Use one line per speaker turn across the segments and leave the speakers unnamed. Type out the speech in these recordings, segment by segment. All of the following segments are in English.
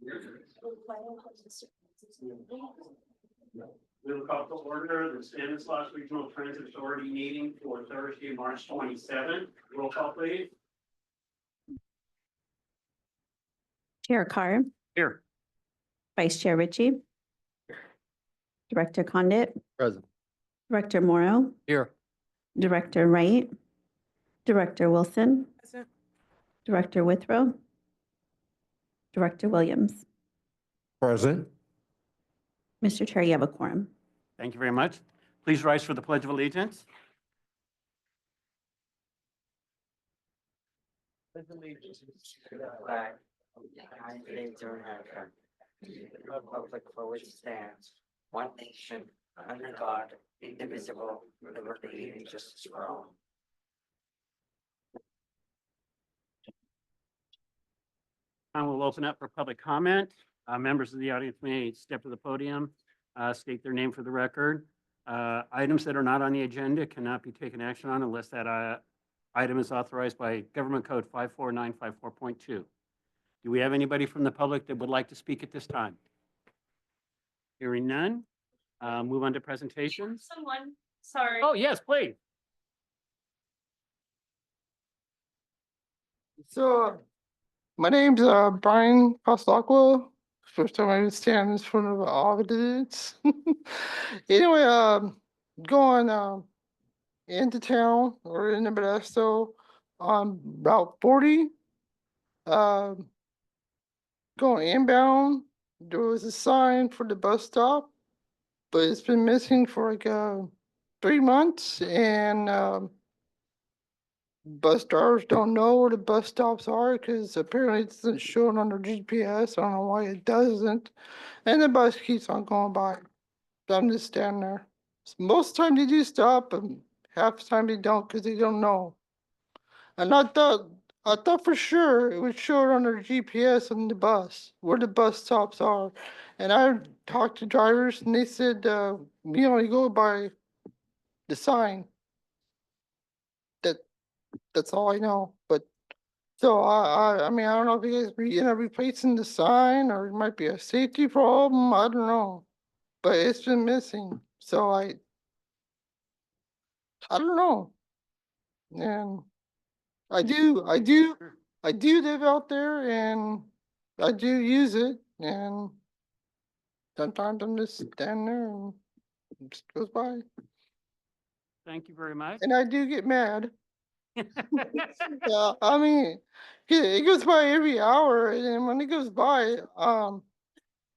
We will call to order the Stanislaus Regional Transit Authority meeting for Thursday, March 27th. Roll call, please.
Chair Carr,
Here.
Vice Chair Ritchie, Director Condit,
Present.
Director Morrow,
Here.
Director Wright, Director Wilson,
Present.
Director Withrow, Director Williams.
Present.
Mr. Chair, you have a quorum.
Thank you very much. Please rise for the Pledge of Allegiance.
Pledge allegiance to the flag of the United States of America, the republic for which it stands, one nation, under God, indivisible, with liberty and justice for all.
I will open up for public comment. Members of the audience may step to the podium, state their name for the record. Items that are not on the agenda cannot be taken action on unless that item is authorized by Government Code 54954.2. Do we have anybody from the public that would like to speak at this time? Hearing none, move on to presentations.
Someone, sorry.
Oh, yes, please.
So, my name's Brian Pastlaqua. First time I stand in front of audits. Anyway, going into town or in Modesto on Route 40. Going inbound, there was a sign for the bus stop, but it's been missing for like 3 months, and bus drivers don't know where the bus stops are because apparently it doesn't show it on their GPS. I don't know why it doesn't. And the bus keeps on going by. So I'm just standing there. Most of the time they do stop, and half the time they don't because they don't know. And I thought for sure it would show it on their GPS on the bus, where the bus stops are. And I talked to drivers and they said, we only go by the sign. That's all I know, but so I mean, I don't know if you guys replacing the sign or it might be a safety problem, I don't know. But it's been missing, so I don't know. And I do live out there and I do use it, and sometimes I'm just standing there and it just goes by.
Thank you very much.
And I do get mad. Yeah, I mean, it goes by every hour, and when it goes by,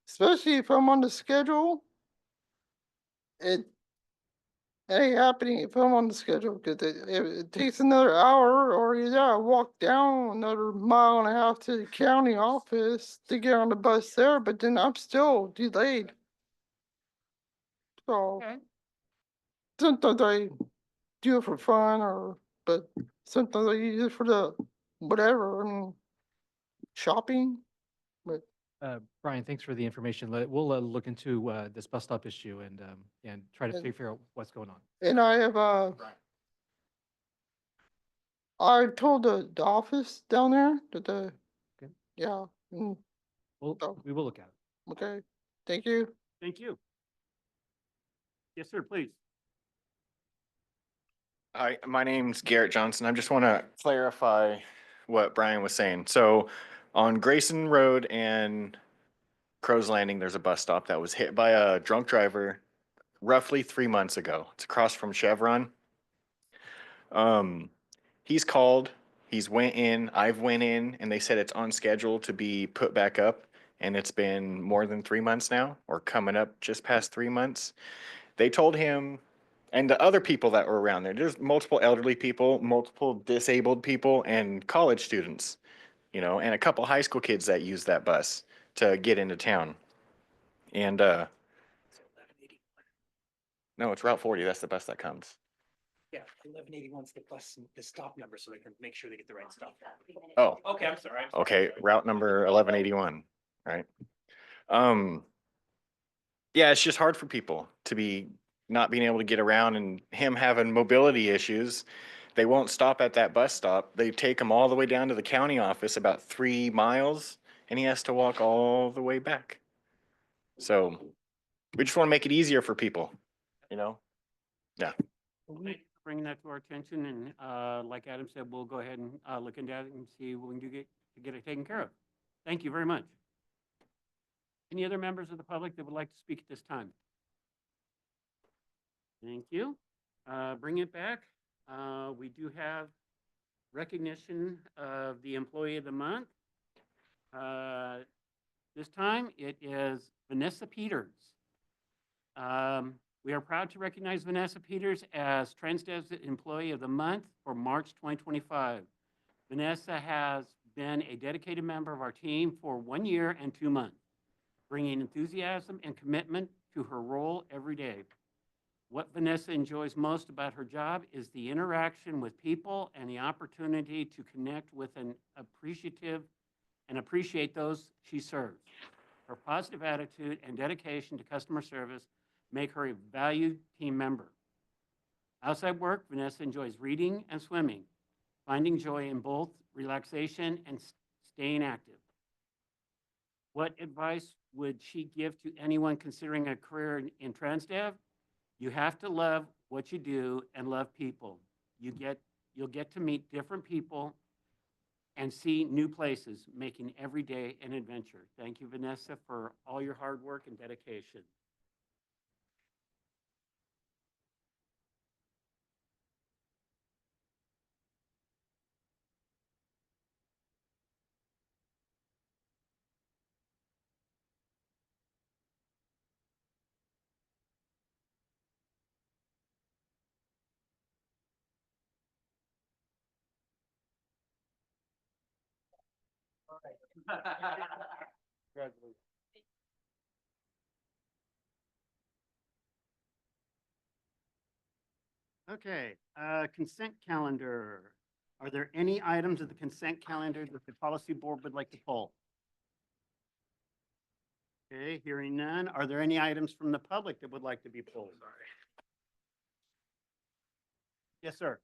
especially if I'm on the schedule, it ain't happening if I'm on the schedule because it takes another hour, or either I walk down another 1.5 miles to the county office to get on the bus there, but then I'm still delayed. So
Okay.
sometimes I do it for fun, but sometimes I use it for the whatever, I mean, shopping.
Brian, thanks for the information. We'll look into this bus stop issue and try to figure out what's going on.
And I have I told the office down there that
Okay.
yeah,
We will look at it.
okay, thank you.
Thank you. Yes, sir, please.
Hi, my name's Garrett Johnson. I just want to clarify what Brian was saying. So on Grayson Road and Crow's Landing, there's a bus stop that was hit by a drunk driver roughly 3 months ago. It's across from Chevron. He's called, he's went in, I've went in, and they said it's on schedule to be put back up. And it's been more than 3 months now, or coming up just past 3 months. They told him, and the other people that were around there, there's multiple elderly people, multiple disabled people, and college students, you know, and a couple high school kids that use that bus to get into town. And no, it's Route 40. That's the bus that comes.
Yeah, 1181's the bus, the stop number, so they can make sure they get the right stuff.
Oh,
Okay, I'm sorry.
okay, route number 1181, right? Yeah, it's just hard for people to be not being able to get around, and him having mobility issues. They won't stop at that bus stop. They take him all the way down to the county office, about 3 miles, and he has to walk all the way back. So we just want to make it easier for people, you know? Yeah.
Thank you for bringing that to our attention, and like Adam said, we'll go ahead and look into it and see what we can do to get it taken care of. Thank you very much. Any other members of the public that would like to speak at this time? Thank you. Bring it back. We do have recognition of the Employee of the Month. This time it is Vanessa Peters. We are proud to recognize Vanessa Peters as Transdev's Employee of the Month for March 2025. Vanessa has been a dedicated member of our team for 1 year and 2 months, bringing enthusiasm and commitment to her role every day. What Vanessa enjoys most about her job is the interaction with people and the opportunity to connect with appreciate those she serves. Her positive attitude and dedication to customer service make her a valued team member. Outside work, Vanessa enjoys reading and swimming, finding joy in both relaxation and staying active. What advice would she give to anyone considering a career in Transdev? You have to love what you do and love people. You'll get to meet different people and see new places, making every day an adventure. Thank you, Vanessa, for all your hard work and dedication. Congratulations. Okay, consent calendar. Are there any items of the consent calendar that the policy board would like to pull? Okay, hearing none. Are there any items from the public that would like to be pulled? Yes, sir.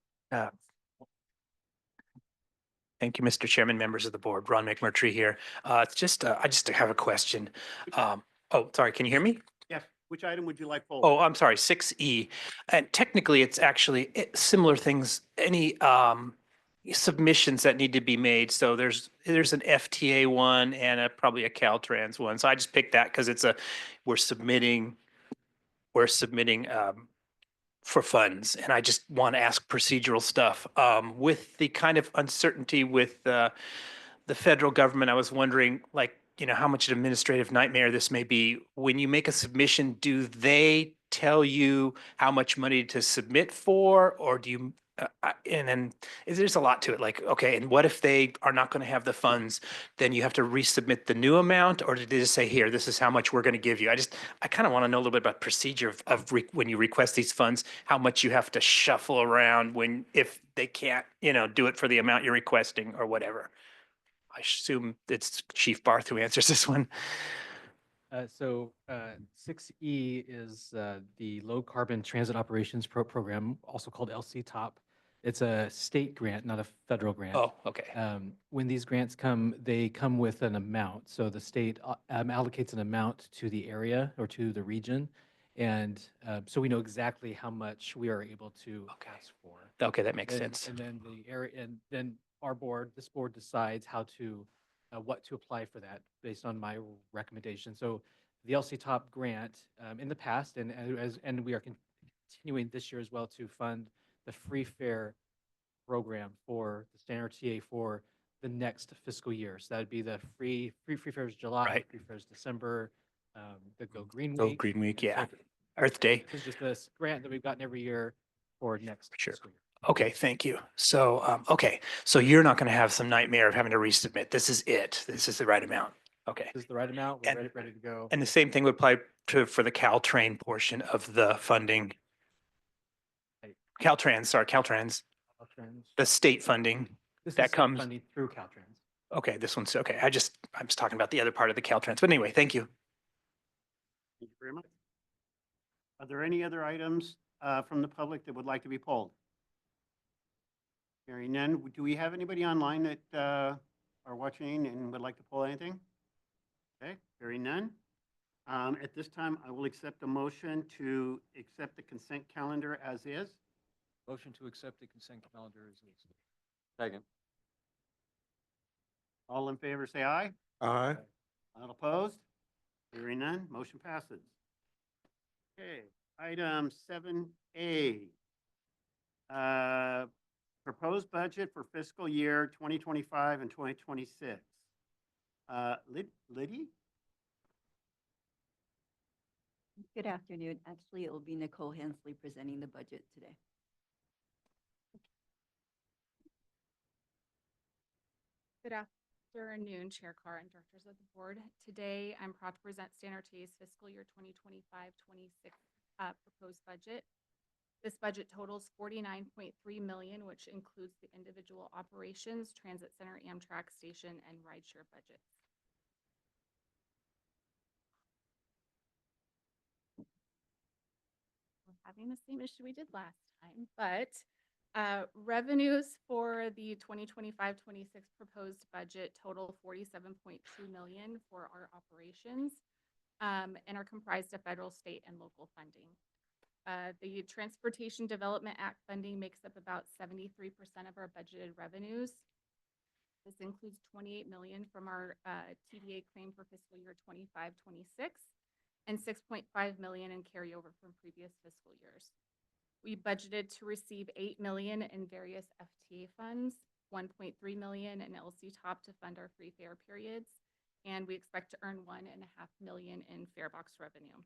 Thank you, Mr. Chairman, members of the board. Ron McMurtry here. It's just, I just have a question. Oh, sorry, can you hear me?
Yes, which item would you like pulled?
Oh, I'm sorry, 6E. And technically, it's actually similar things, any submissions that need to be made. So there's an FTA one and probably a Caltrans one. So I just picked that because we're submitting for funds. And I just want to ask procedural stuff. With the kind of uncertainty with the federal government, I was wondering, like, how much an administrative nightmare this may be. When you make a submission, do they tell you how much money to submit for, or do you, and then there's a lot to it, like, okay, and what if they are not going to have the funds? Then you have to resubmit the new amount, or did they just say, here, this is how much we're going to give you? I kind of want to know a little bit about procedure of when you request these funds, how much you have to shuffle around if they can't, do it for the amount you're requesting or whatever. I assume it's Chief Barth who answers this one.
6E is the Low Carbon Transit Operations Program, also called LC-TOP. It's a state grant, not a federal grant.
Oh, okay.
When these grants come, they come with an amount. So the state allocates an amount to the area or to the region. And so we know exactly how much we are able to ask for.
Okay, that makes sense.
And then the area, and then this board decides what to apply for that based on my recommendation. So the LC-TOP grant in the past, and we are continuing this year as well to fund the free fare program for the StanRTA for the next fiscal year. So that would be the free fares July,
Right.
free fares December, the Go Green
Go
Week.
Green Week,
and
yeah.
so
Earth Day.
this is just this grant that we've gotten every year for next
Sure.
fiscal year.
Okay, thank you. So, okay, so you're not going to have some nightmare of having to resubmit. This is it. This is the right amount. Okay.
This is the right amount. We're
And-
ready to go.
And the same thing would apply for the Caltrain portion of the funding. Caltrans,
Caltrans.
the state funding.
This
that
is
comes-
funding through Caltrans.
Okay, this one's, okay. I'm just talking about the other part of the Caltrans. But anyway, thank you.
Thank you very much. Are there any other items from the public that would like to be polled? Hearing none, do we have anybody online that are watching and would like to poll anything? Okay, hearing none. At this time, I will accept a motion to accept the consent calendar as is.
Motion to accept the consent calendar is.
Second.
All in favor, say aye.
Aye.
All opposed? Hearing none, motion passes. Okay, item 7A. Proposed budget for fiscal year 2025 and 2026. Liddy?
Good afternoon. Actually, it will be Nicole Hensley presenting the budget today.
Good afternoon, Chair Carr and directors of the board. Today, I'm proud to present StanRTA's fiscal year 2025-26 proposed budget. This budget totals $49.3 million, which includes the individual operations, transit center, Amtrak station, and rideshare budgets. We're having the same issue we did last time, but revenues for the 2025-26 proposed budget total $47.2 million for our operations and are comprised of federal, state, and local funding. The Transportation Development Act funding makes up about 73% of our budgeted revenues. This includes $28 million from our TDA claim for fiscal year 25-26 and $6.5 million in carryover from previous fiscal years. We budgeted to receive $8 million in various FTA funds, $1.3 million in LC Top to fund our free fare periods, and we expect to earn $1.5 million in farebox revenue.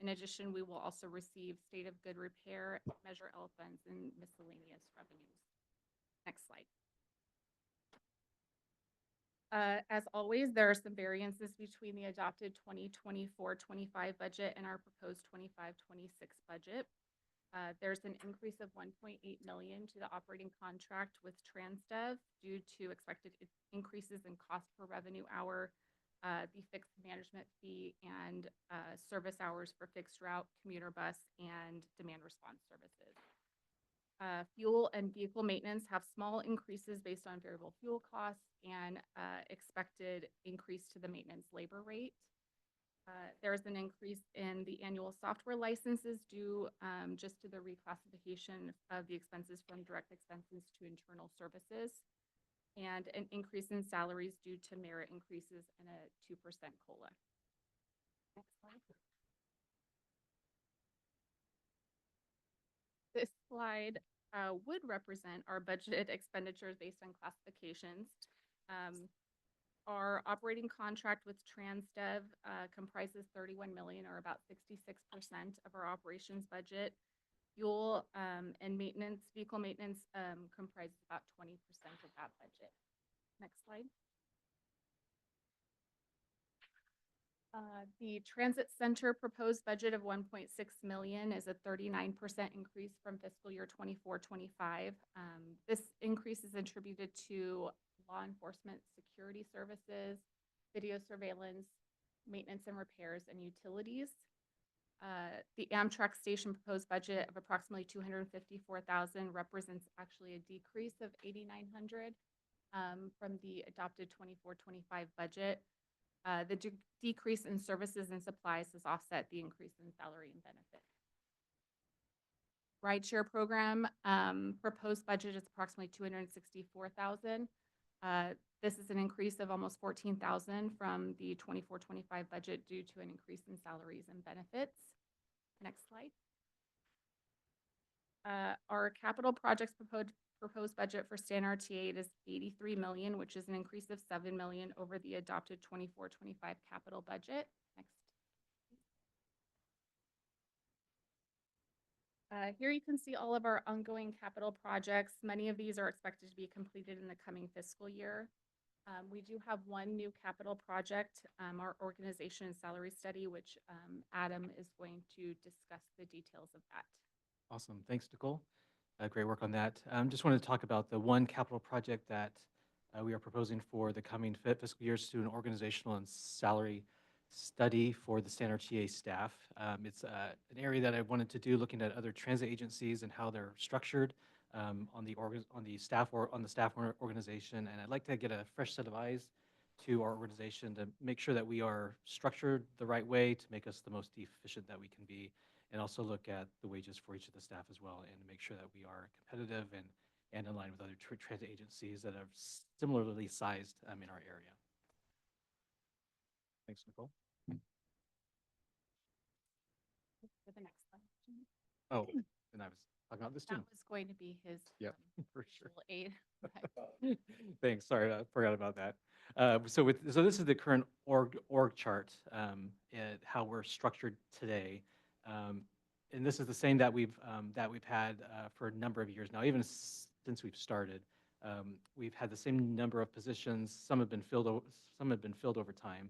In addition, we will also receive State of Good Repair, Measure L funds, and miscellaneous revenues. Next slide. As always, there are some variances between the adopted 2024-25 budget and our proposed 25-26 budget. There's an increase of $1.8 million to the operating contract with TransDev due to expected increases in cost per revenue hour, the fixed management fee, and service hours for fixed route, commuter bus, and demand response services. Fuel and vehicle maintenance have small increases based on variable fuel costs and expected increase to the maintenance labor rate. There's an increase in the annual software licenses due just to the reclassification of the expenses from direct expenses to internal services, and an increase in salaries due to merit increases and a 2% COLA. Next slide. This slide would represent our budgeted expenditures based on classifications. Our operating contract with TransDev comprises $31 million, or about 66% of our operations budget. Fuel and maintenance, vehicle maintenance comprises about 20% of that budget. Next slide. The transit center proposed budget of $1.6 million is a 39% increase from fiscal year 24-25. This increase is attributed to law enforcement security services, video surveillance, maintenance and repairs, and utilities. The Amtrak station proposed budget of approximately $254,000 represents actually a decrease of $8,900 from the adopted 24-25 budget. The decrease in services and supplies has offset the increase in salary and benefits. Rideshare program proposed budget is approximately $264,000. This is an increase of almost $14,000 from the 24-25 budget due to an increase in salaries and benefits. Next slide. Our capital projects proposed budget for StanRTA is $83 million, which is an increase of $7 million over the adopted 24-25 capital budget. Next. Here you can see all of our ongoing capital projects. Many of these are expected to be completed in the coming fiscal year. We do have one new capital project, our organization and salary study, which Adam is going to discuss the details of that.
Awesome. Thanks, Nicole. Great work on that. Just wanted to talk about the one capital project that we are proposing for the coming fiscal years to an organizational and salary study for the StanRTA staff. It's an area that I wanted to do, looking at other transit agencies and how they're structured on the staff organization, and I'd like to get a fresh set of eyes to our organization to make sure that we are structured the right way to make us the most efficient that we can be, and also look at the wages for each of the staff as well, and make sure that we are competitive and in line with other transit agencies that are similarly sized in our area. Thanks, Nicole.
For the next one.
Oh, and I was talking about this too.
That was going to be his.
Yep, for sure.
visual aid.
Thanks. Sorry, I forgot about that. So this is the current org chart and how we're structured today, and this is the same that we've had for a number of years now, even since we've started. We've had the same number of positions. Some have been filled over time,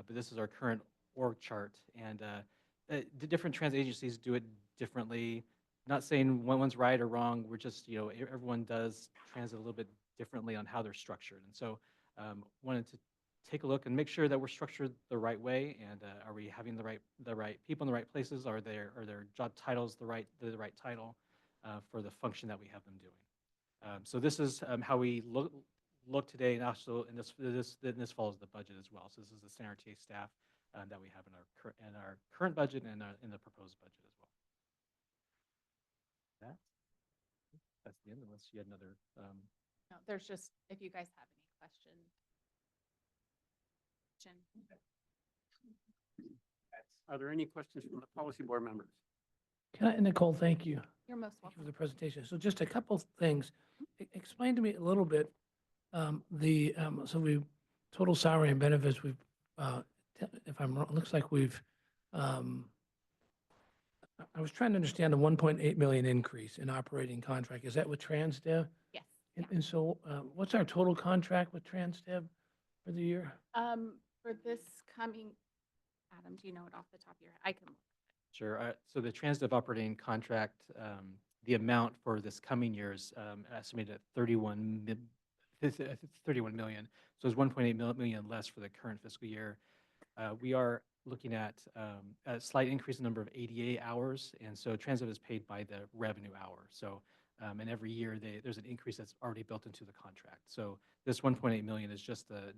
but this is our current org chart. And the different transit agencies do it differently. Not saying one's right or wrong. We're just, everyone does transit a little bit differently on how they're structured. And so wanted to take a look and make sure that we're structured the right way. And are we having the right people in the right places? Are their job titles the right title for the function that we have them doing? So this is how we look today, and also this follows the budget as well. So this is the StanRTA staff that we have in our current budget and in the proposed budget as well. That's the end, unless you had another.
No, there's just, if you guys have any questions.
Are there any questions from the policy board members?
Nicole, thank you.
You're most
Thank you for
welcome.
the presentation. So just a couple things. Explain to me a little bit, so we, total salary and benefits, we've, if I'm wrong, looks like we've, I was trying to understand the 1.8 million increase in operating contract. Is that with TransDev?
Yes.
And so what's our total contract with TransDev for the year?
For this coming, Adam, do you know it off the top of your head? I can.
Sure. So the TransDev operating contract, the amount for this coming year is estimated at 31 million. So it's 1.8 million less for the current fiscal year. We are looking at a slight increase in number of ADA hours, and so TransDev is paid by the revenue hour. So and every year there's an increase that's already built into the contract. So this 1.8 million is just the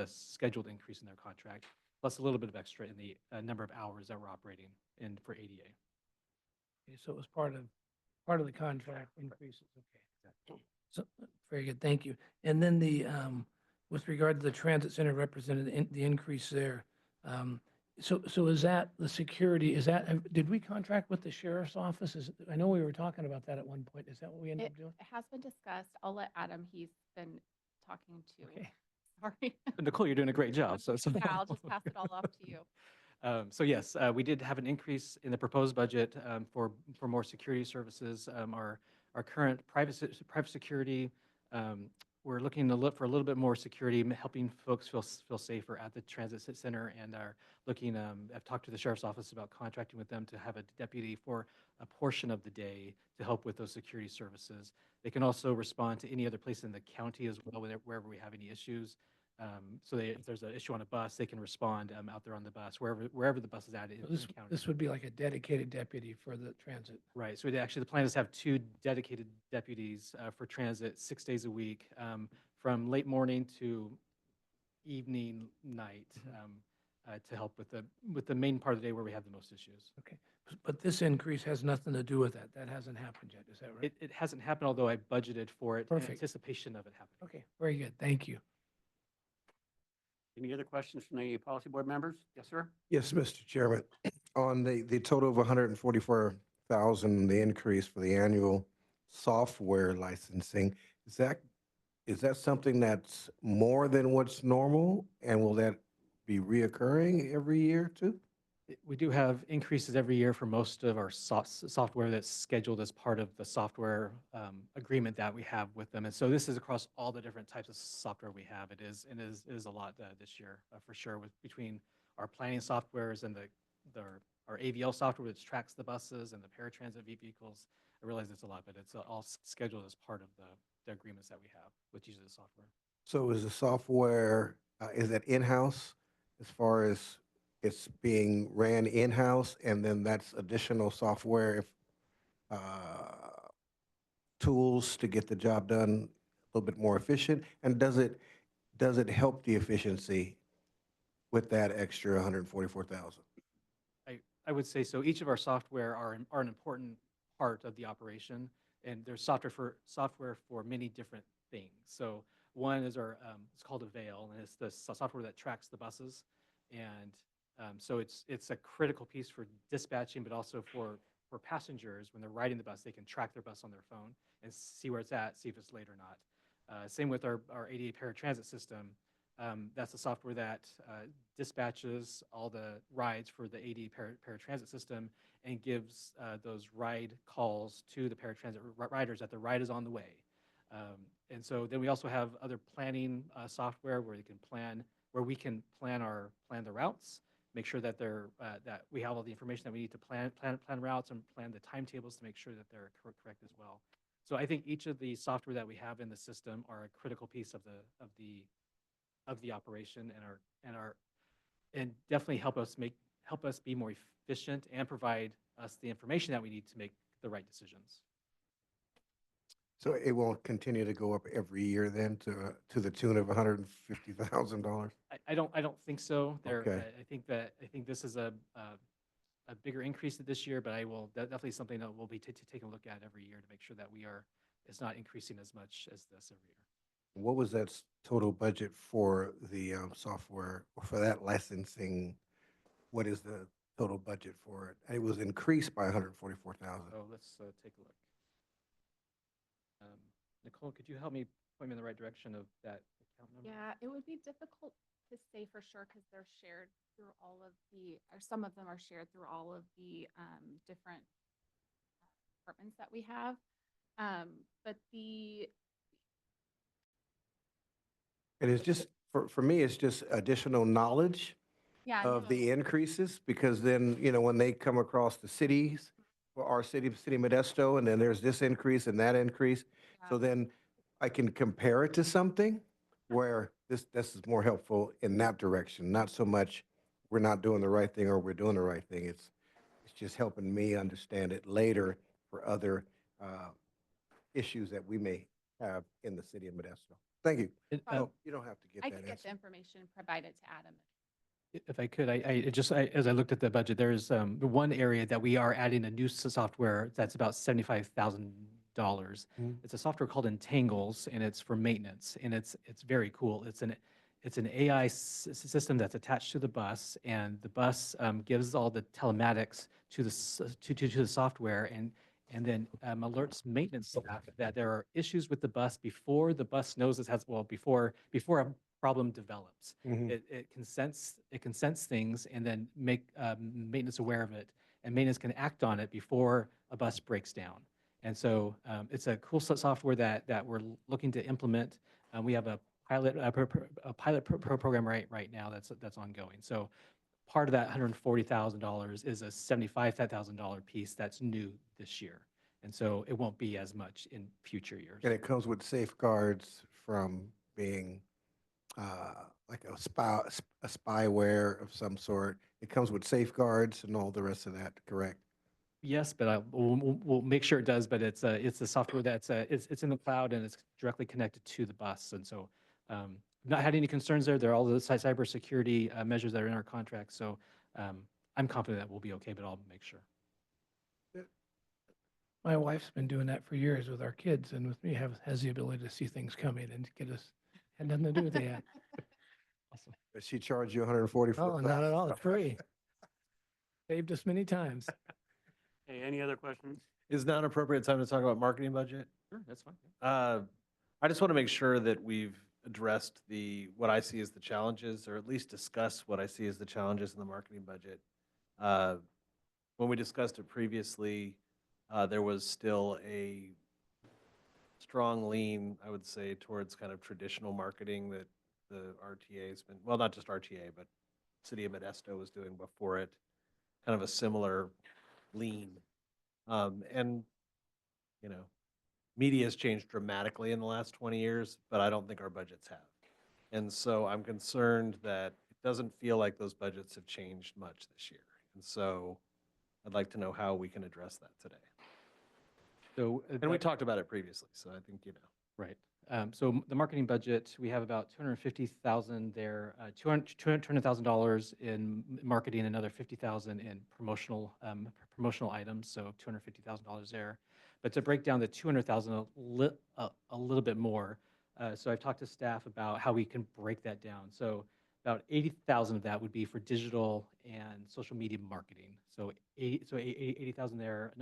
scheduled increase in their contract, plus a little bit of extra in the number of hours that we're operating in for ADA.
Okay, so it was part of the contract increases. Okay. So very good. Thank you. And then with regard to the transit center represented the increase there. So is that the security? Did we contract with the sheriff's office? I know we were talking about that at one point. Is that what we ended up doing?
It has been discussed. I'll let Adam, he's been talking to.
Okay.
Sorry.
Nicole, you're doing a great job. So
Yeah, I'll just pass it all off to you.
So yes, we did have an increase in the proposed budget for more security services. Our current private security, we're looking to look for a little bit more security, helping folks feel safer at the transit center, and are looking. I've talked to the sheriff's office about contracting with them to have a deputy for a portion of the day to help with those security services. They can also respond to any other place in the county as well, wherever we have any issues. So if there's an issue on a bus, they can respond out there on the bus, wherever the bus is at in the county.
This would be like a dedicated deputy for the transit.
Right. So the plan is to have 2 dedicated deputies for transit 6 days a week, from late morning to evening, night, to help with the main part of the day where we have the most issues.
Okay. But this increase has nothing to do with that. That hasn't happened yet. Is that right?
It hasn't happened, although I budgeted for it in
Perfect.
anticipation of it happening.
Okay. Very good. Thank you.
Any other questions from the policy board members? Yes, sir.
Yes, Mr. Chairman. On the total of 144,000, the increase for the annual software licensing, is that something that's more than what's normal? And will that be reoccurring every year too?
We do have increases every year for most of our software that's scheduled as part of the software agreement that we have with them. And so this is across all the different types of software we have. It is a lot this year for sure, between our planning softwares and our AVL software, which tracks the buses, and the paratransit vehicles. I realize it's a lot, but it's all scheduled as part of the agreements that we have with each of the software.
So is the software, is that in-house as far as it's being ran in-house, and then that's additional software, tools to get the job done a little bit more efficient? And does does it help the efficiency with that extra 144,000?
I would say so. Each of our software are an important part of the operation, and there's software for many different things. So one is it's called Avail, and it's the software that tracks the buses, and so it's a critical piece for dispatching, but also for passengers when they're riding the bus, they can track their bus on their phone and see where it's at, see if it's late or not. Same with our ADA paratransit system. That's the software that dispatches all the rides for the AD paratransit system and gives those ride calls to the paratransit riders that the ride is on the way. And so then we also have other planning software where we can plan the routes, make sure that that we have all the information that we need to plan routes and plan the timetables to make sure that they're correct as well. So I think each of the software that we have in the system are a critical piece of the operation and definitely help us be more efficient and provide us the information that we need to make the right decisions.
So it won't continue to go up every year then to the tune of $150,000?
I don't think so.
Okay.
I think this is a bigger increase this year, but definitely something that we'll be taking a look at every year to make sure that it's not increasing as much as this every year.
What was that total budget for the software, for that licensing? What is the total budget for it? It was increased by 144,000.
So let's take a look. Nicole, could you help me point me in the right direction of that account number?
Yeah, it would be difficult to say for sure because they're shared through or some of them are shared through all of the different departments that we have. But
And it's just, for me, it's just additional knowledge of the increases, because then, when they come across the cities, or our city Modesto, and then there's this increase and that increase. So then I can compare it to something where this is more helpful in that direction, not so much we're not doing the right thing or we're doing the right thing. It's just helping me understand it later for other issues that we may have in the city of Modesto. Thank you. You don't have to get
I
that
could get
answer.
the information provided to Adam.
If I could, as I looked at the budget, there's one area that we are adding a new software that's about $75,000. It's a software called Entangles, and it's for maintenance, and it's very cool. It's an AI system that's attached to the bus, and the bus gives all the telematics to the software, and then alerts maintenance staff that there are issues with the bus before the bus knows before a problem develops. It can sense things and then make maintenance aware of it, and maintenance can act on it before a bus breaks down. And so it's a cool software that we're looking to implement. We have a pilot program right now that's ongoing. So part of that $140,000 is a $75,000 piece that's new this year. And so it won't be as much in future years.
And it comes with safeguards from being like a spyware of some sort. It comes with safeguards and all the rest of that, correct?
Yes, but we'll make sure it does. But it's a software that's it's in the cloud and it's directly connected to the bus. And so not had any concerns there. There are all the cybersecurity measures that are in our contract. So I'm confident that we'll be okay, but I'll make sure.
My wife's been doing that for years with our kids, and with me has the ability to see things coming and get us, had nothing to do with that.
Awesome.
Does she charge you 144?
Oh, not at all. It's free. Saved us many times.
Hey, any other questions?
Is now an appropriate time to talk about marketing budget?
Sure, that's fine.
I just want to make sure that we've addressed what I see as the challenges, or at least discuss what I see as the challenges in the marketing budget. When we discussed it previously, there was still a strong lean, I would say, towards kind of traditional marketing that the RTA has been, well, not just RTA, but City of Modesto was doing before it, kind of a similar lean. And, media has changed dramatically in the last 20 years, but I don't think our budgets have. And so I'm concerned that it doesn't feel like those budgets have changed much this year. And so I'd like to know how we can address that today.
So
And we talked about it previously, so I think,
Right. So the marketing budget, we have about 250,000 there, $200,000 in marketing, another 50,000 in promotional items, so $250,000 there. But to break down the 200,000 a little bit more, so I've talked to staff about how we can break that down. So about 80,000 of that would be for digital and social media marketing. So 80,000 there,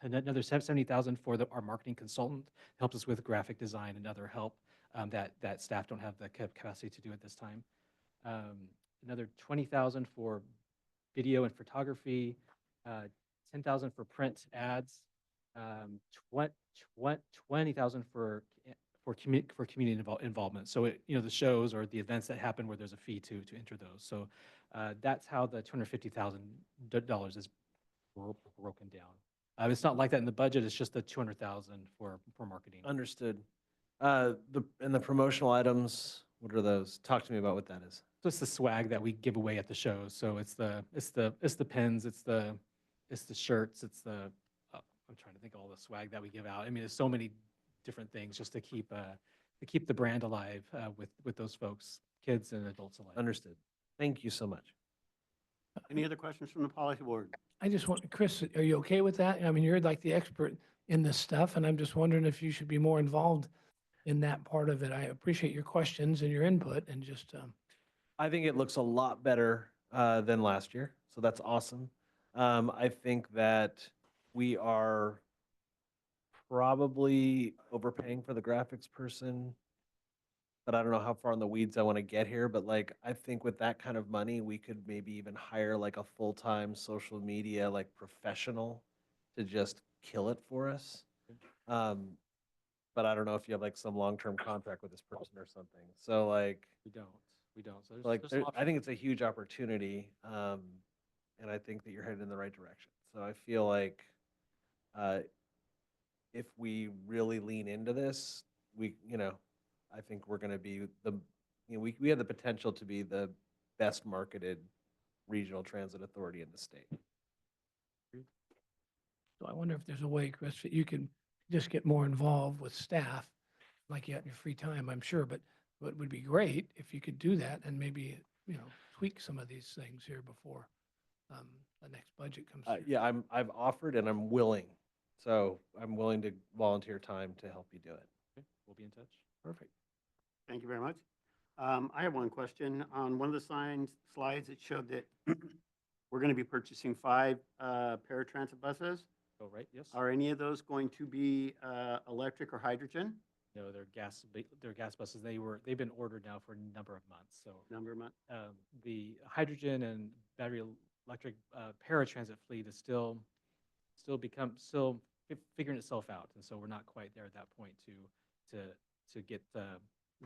another 70,000 for our marketing consultant, helps us with graphic design and other help that staff don't have the capacity to do at this time. Another 20,000 for video and photography, 10,000 for print ads, 20,000 for community involvement. So the shows or the events that happen where there's a fee to enter those. So that's how the $250,000 is broken down. It's not like that in the budget. It's just the 200,000 for marketing.
Understood. And the promotional items, what are those? Talk to me about what that is.
So it's the swag that we give away at the shows. So it's the pins, it's the shirts, it's the I'm trying to think of all the swag that we give out. I mean, there's so many different things just to keep the brand alive with those folks, kids and adults alike.
Understood. Thank you so much.
Any other questions from the policy board?
I just want, Chris, are you okay with that? I mean, you're like the expert in this stuff, and I'm just wondering if you should be more involved in that part of it. I appreciate your questions and your input and just,
I think it looks a lot better than last year, so that's awesome. I think that we are probably overpaying for the graphics person, but I don't know how far in the weeds I want to get here. But like, I think with that kind of money, we could maybe even hire like a full-time social media like professional to just kill it for us. But I don't know if you have like some long-term contract with this person or something. So like,
We don't. So
like
there's
I think it's a huge opportunity, and I think that you're headed in the right direction. So I feel like if we really lean into this, I think we're going to be we have the potential to be the best marketed regional transit authority in the state.
so I wonder if there's a way, Chris, that you can just get more involved with staff, like you have in your free time, I'm sure, but it would be great if you could do that and maybe, tweak some of these things here before the next budget comes through.
Yeah, I've offered and I'm willing. So I'm willing to volunteer time to help you do it.
Okay, we'll be in touch.
Perfect.
Thank you very much. I have one question. On one of the slides, it showed that we're going to be purchasing 5 paratransit buses.
Oh, right, yes.
Are any of those going to be electric or hydrogen?
No, they're gas buses. They've been ordered now for a number of months. So
Number of months?
the hydrogen and battery electric paratransit fleet is still figuring itself out, and so we're not quite there at that point to get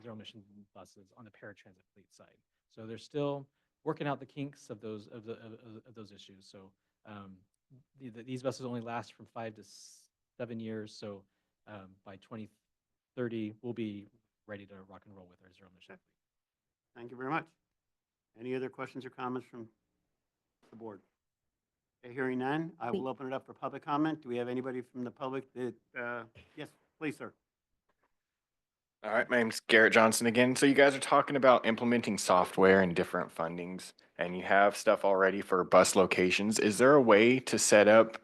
zero emission buses on the paratransit fleet side. So they're still working out the kinks of those issues. So these buses only last from 5 to 7 years. So by 2030, we'll be ready to rock and roll with our zero emission fleet.
Thank you very much. Any other questions or comments from the board? Okay, hearing none, I will open it up for public comment. Do we have anybody from the public that, yes, please, sir.
All right, my name's Garrett Johnson again. So you guys are talking about implementing software and different fundings, and you have stuff already for bus locations. Is there a way to set up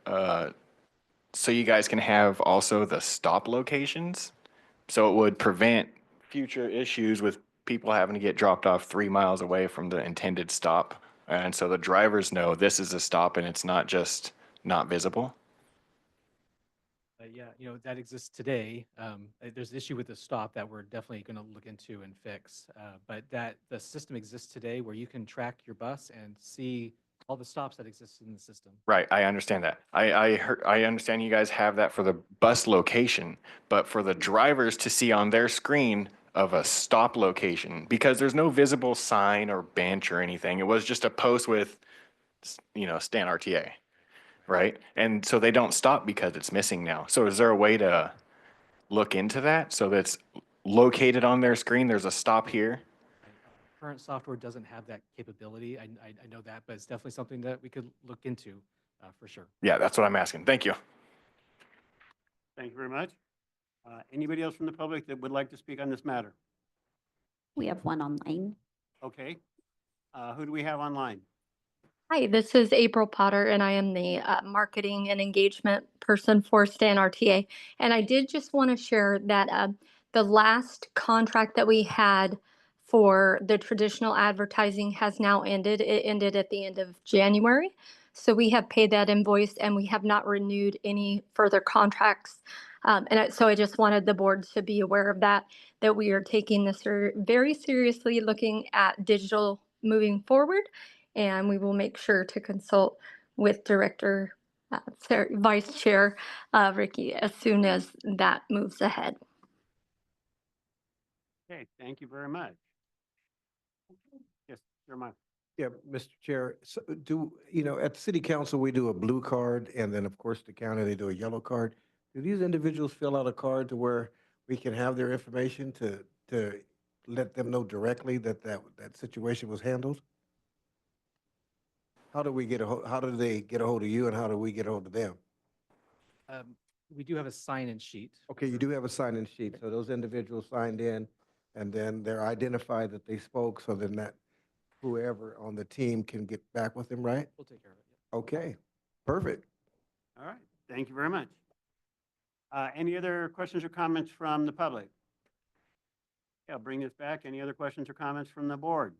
so you guys can have also the stop locations? So it would prevent future issues with people having to get dropped off 3 miles away from the intended stop. And so the drivers know this is a stop and it's not just not visible.
Yeah, that exists today. There's an issue with the stop that we're definitely going to look into and fix. But the system exists today where you can track your bus and see all the stops that exist in the system.
Right, I understand that. I understand you guys have that for the bus location, but for the drivers to see on their screen of a stop location, because there's no visible sign or bench or anything. It was just a post with, StanRTA, right? And so they don't stop because it's missing now. So is there a way to look into that so that's located on their screen? There's a stop here.
Current software doesn't have that capability. I know that, but it's definitely something that we could look into for sure.
Yeah, that's what I'm asking. Thank you.
Thank you very much. Anybody else from the public that would like to speak on this matter?
We have one online.
Okay. Who do we have online?
Hi, this is April Potter, and I am the marketing and engagement person for StanRTA. And I did just want to share that the last contract that we had for the traditional advertising has now ended. It ended at the end of January. So we have paid that invoice and we have not renewed any further contracts. So I just wanted the board to be aware of that, that we are taking this very seriously, looking at digital moving forward. And we will make sure to consult with Vice Chair Ricky as soon as that moves ahead.
Okay, thank you very much. Yes, Jeremiah.
Yeah, Mr. Chair, so at the city council, we do a blue card, and then, of course, the county, they do a yellow card. Do these individuals fill out a card to where we can have their information to let them know directly that situation was handled? How do they get a hold of you, and how do we get a hold of them?
We do have a sign-in sheet.
Okay, you do have a sign-in sheet, so those individuals signed in, and then they're identified that they spoke, so then that whoever on the team can get back with them, right?
We'll take care of it. Yeah.
Okay, perfect.
All right, thank you very much. Any other questions or comments from the public? Yeah, I'll bring this back. Any other questions or comments from the board?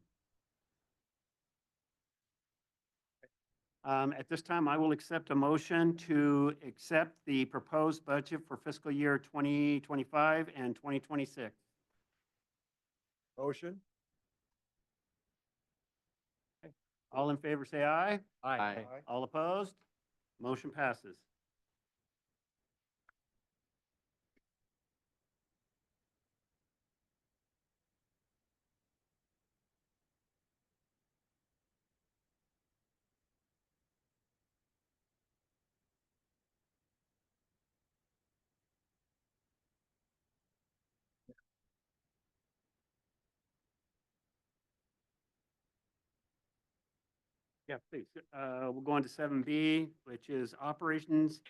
At this time, I will accept a motion to accept the proposed budget for fiscal year 2025 and 2026.
Motion?
All in favor, say aye.
Aye.
All opposed? Motion passes. Yeah, please. We'll go on to 7B, which is Operations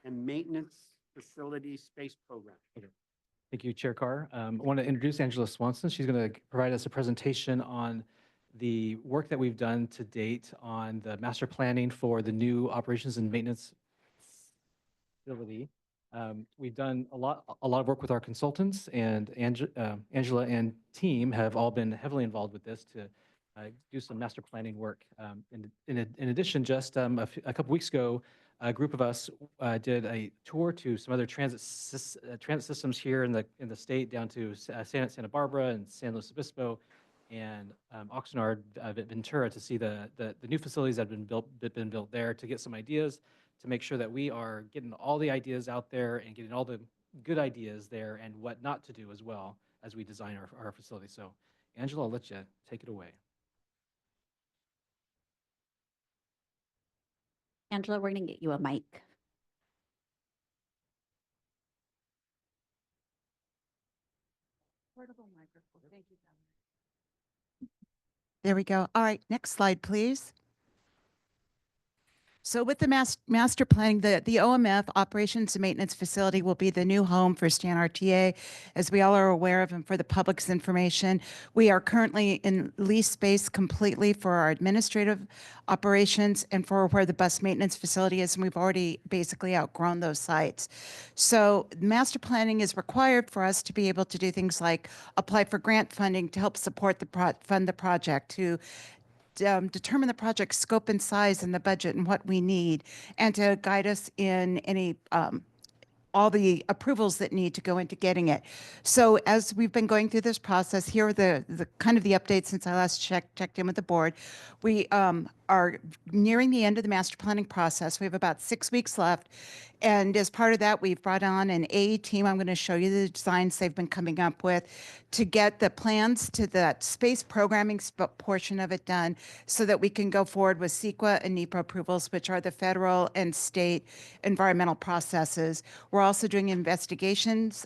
and Maintenance Facility Space Program.
Thank you, Chair Carr. I want to introduce Angela Swanson. She's going to provide us a presentation on the work that we've done to date on the master planning for the new operations and maintenance facility. We've done a lot of work with our consultants, and Angela and team have all been heavily involved with this to do some master planning work. In addition, just a couple weeks ago, a group of us did a tour to some other transit systems here in the state, down to Santa Barbara and San Luis Obispo and Oxnard, Ventura, to see the new facilities that have been built there, to get some ideas, to make sure that we are getting all the ideas out there and getting all the good ideas there and what not to do as well as we design our facility. So, Angela, I'll let you take it away.
Angela, we're going to get you a mic.
Portable microphone. Thank you. There we go. All right, next slide, please. So with the master planning, the OMF, Operations and Maintenance Facility, will be the new home for StanRTA, as we all are aware of, and for the public's information. We are currently in lease space completely for our administrative operations and for where the bus maintenance facility is, and we've already basically outgrown those sites. So master planning is required for us to be able to do things like apply for grant funding to help support fund the project, to determine the project scope and size and the budget and what we need, and to guide us in any all the approvals that need to go into getting it. So as we've been going through this process, here are the kind of the updates since I last checked in with the board. We are nearing the end of the master planning process. We have about 6 weeks left. And as part of that, we've brought on an AE team. I'm going to show you the designs they've been coming up with to get the plans to that space programming portion of it done, so that we can go forward with CEQA and NEPA approvals, which are the federal and state environmental processes. We're also doing investigations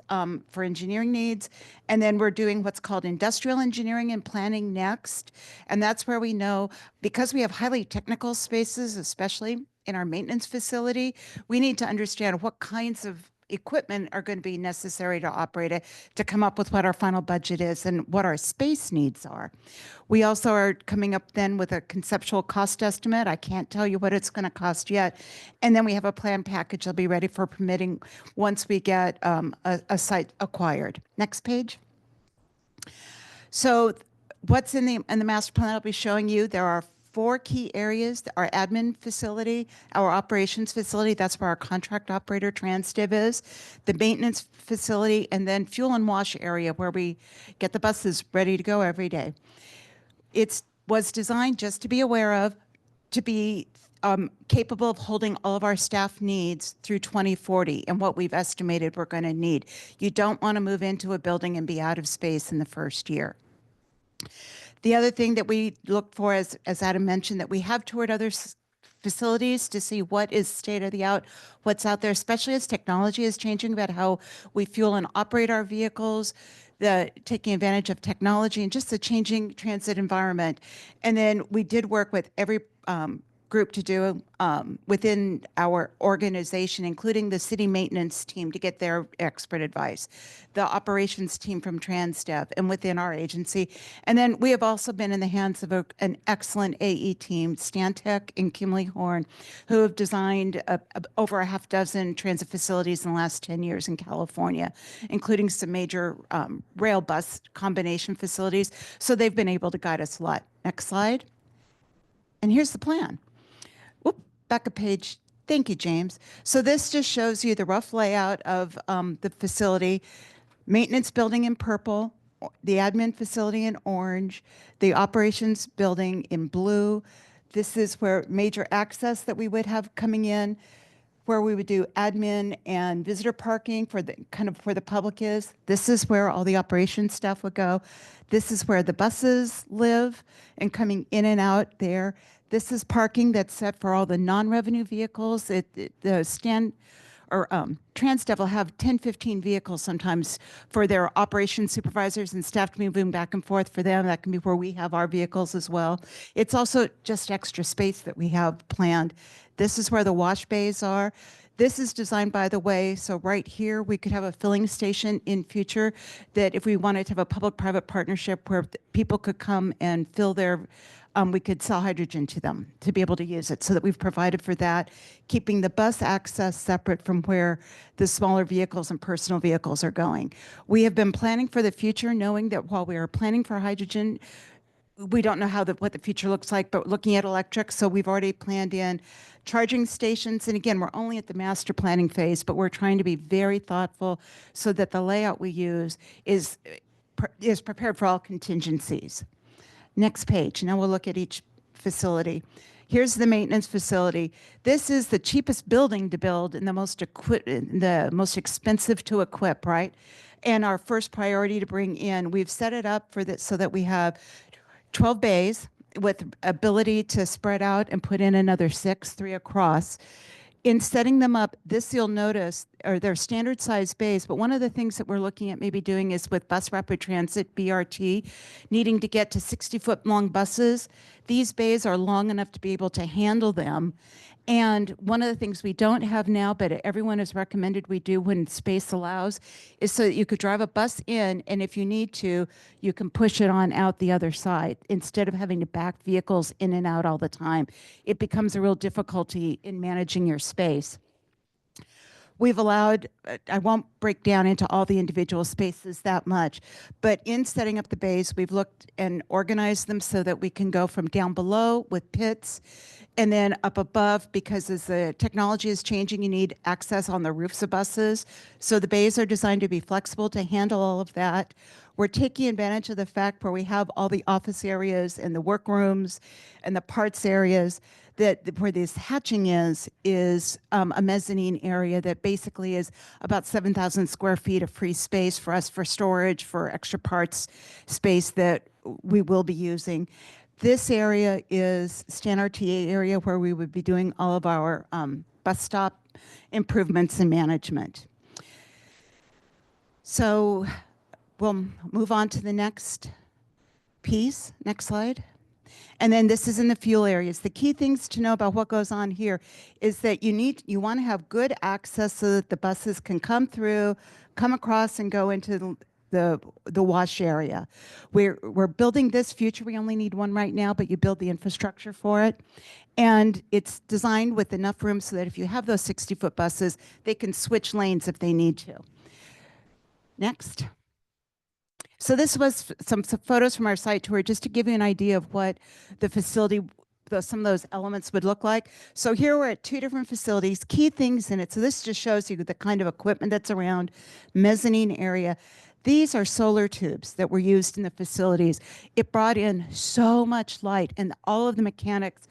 for engineering needs. And then we're doing what's called industrial engineering and planning next. And that's where we know, because we have highly technical spaces, especially in our maintenance facility, we need to understand what kinds of equipment are going to be necessary to operate it, to come up with what our final budget is and what our space needs are. We also are coming up then with a conceptual cost estimate. I can't tell you what it's going to cost yet. And then we have a plan package that'll be ready for permitting once we get a site acquired. Next page. So what's in the master plan I'll be showing you, there are 4 key areas: our admin facility, our operations facility, that's where our contract operator TransDiv is, the maintenance facility, and then fuel and wash area where we get the buses ready to go every day. It was designed, just to be aware of, to be capable of holding all of our staff needs through 2040 and what we've estimated we're going to need. You don't want to move into a building and be out of space in the first year. The other thing that we look for, as Adam mentioned, that we have toured other facilities to see what is state of the art, what's out there, especially as technology is changing about how we fuel and operate our vehicles, taking advantage of technology and just the changing transit environment. And then we did work with every group to do within our organization, including the city maintenance team, to get their expert advice, the operations team from TransDev, and within our agency. And then we have also been in the hands of an excellent AE team, StanRTA and Kimley Horn, who have designed over a half dozen transit facilities in the last 10 years in California, including some major rail bus combination facilities. So they've been able to guide us a lot. Next slide. And here's the plan. Whoop, back a page. Thank you, James. So this just shows you the rough layout of the facility. Maintenance building in purple, the admin facility in orange, the operations building in blue. This is where major access that we would have coming in, where we would do admin and visitor parking for the kind of where the public is. This is where all the operations staff would go. This is where the buses live and coming in and out there. This is parking that's set for all the non-revenue vehicles. TransDev will have 10, 15 vehicles sometimes for their operations supervisors and staff to be moving back and forth for them. That can be where we have our vehicles as well. It's also just extra space that we have planned. This is where the wash bays are. This is designed, by the way, so right here we could have a filling station in future, that if we wanted to have a public-private partnership where people could come and fill their we could sell hydrogen to them to be able to use it, so that we've provided for that, keeping the bus access separate from where the smaller vehicles and personal vehicles are going. We have been planning for the future, knowing that while we are planning for hydrogen, we don't know what the future looks like, but looking at electric, so we've already planned in charging stations. And again, we're only at the master planning phase, but we're trying to be very thoughtful so that the layout we use is prepared for all contingencies. Next page. Now we'll look at each facility. Here's the maintenance facility. This is the cheapest building to build and the most expensive to equip, right? And our first priority to bring in. We've set it up for this so that we have 12 bays with ability to spread out and put in another 6, 3 across. In setting them up, this you'll notice are their standard size bays, but one of the things that we're looking at maybe doing is with Bus Rapid Transit, BRT, needing to get to 60-foot long buses. These bays are long enough to be able to handle them. And one of the things we don't have now, but everyone has recommended we do when space allows, is so that you could drive a bus in, and if you need to, you can push it on out the other side instead of having to back vehicles in and out all the time. It becomes a real difficulty in managing your space. We've allowed, I won't break down into all the individual spaces that much, but in setting up the bays, we've looked and organized them so that we can go from down below with pits and then up above, because as the technology is changing, you need access on the roofs of buses. So the bays are designed to be flexible to handle all of that. We're taking advantage of the fact where we have all the office areas and the workrooms and the parts areas, that where this hatching is a mezzanine area that basically is about 7,000 square feet of free space for us for storage, for extra parts space that we will be using. This area is StanRTA area where we would be doing all of our bus stop improvements and management. So we'll move on to the next piece. Next slide. And then this is in the fuel areas. The key things to know about what goes on here is that you want to have good access so that the buses can come through, come across and go into the wash area. We're building this future. We only need one right now, but you build the infrastructure for it. And it's designed with enough room so that if you have those 60-foot buses, they can switch lanes if they need to. Next. So this was some photos from our site tour just to give you an idea of what the facility, some of those elements would look like. So here we're at 2 different facilities, key things in it. So this just shows you the kind of equipment that's around, mezzanine area. These are solar tubes that were used in the facilities. It brought in so much light, and all of the mechanics,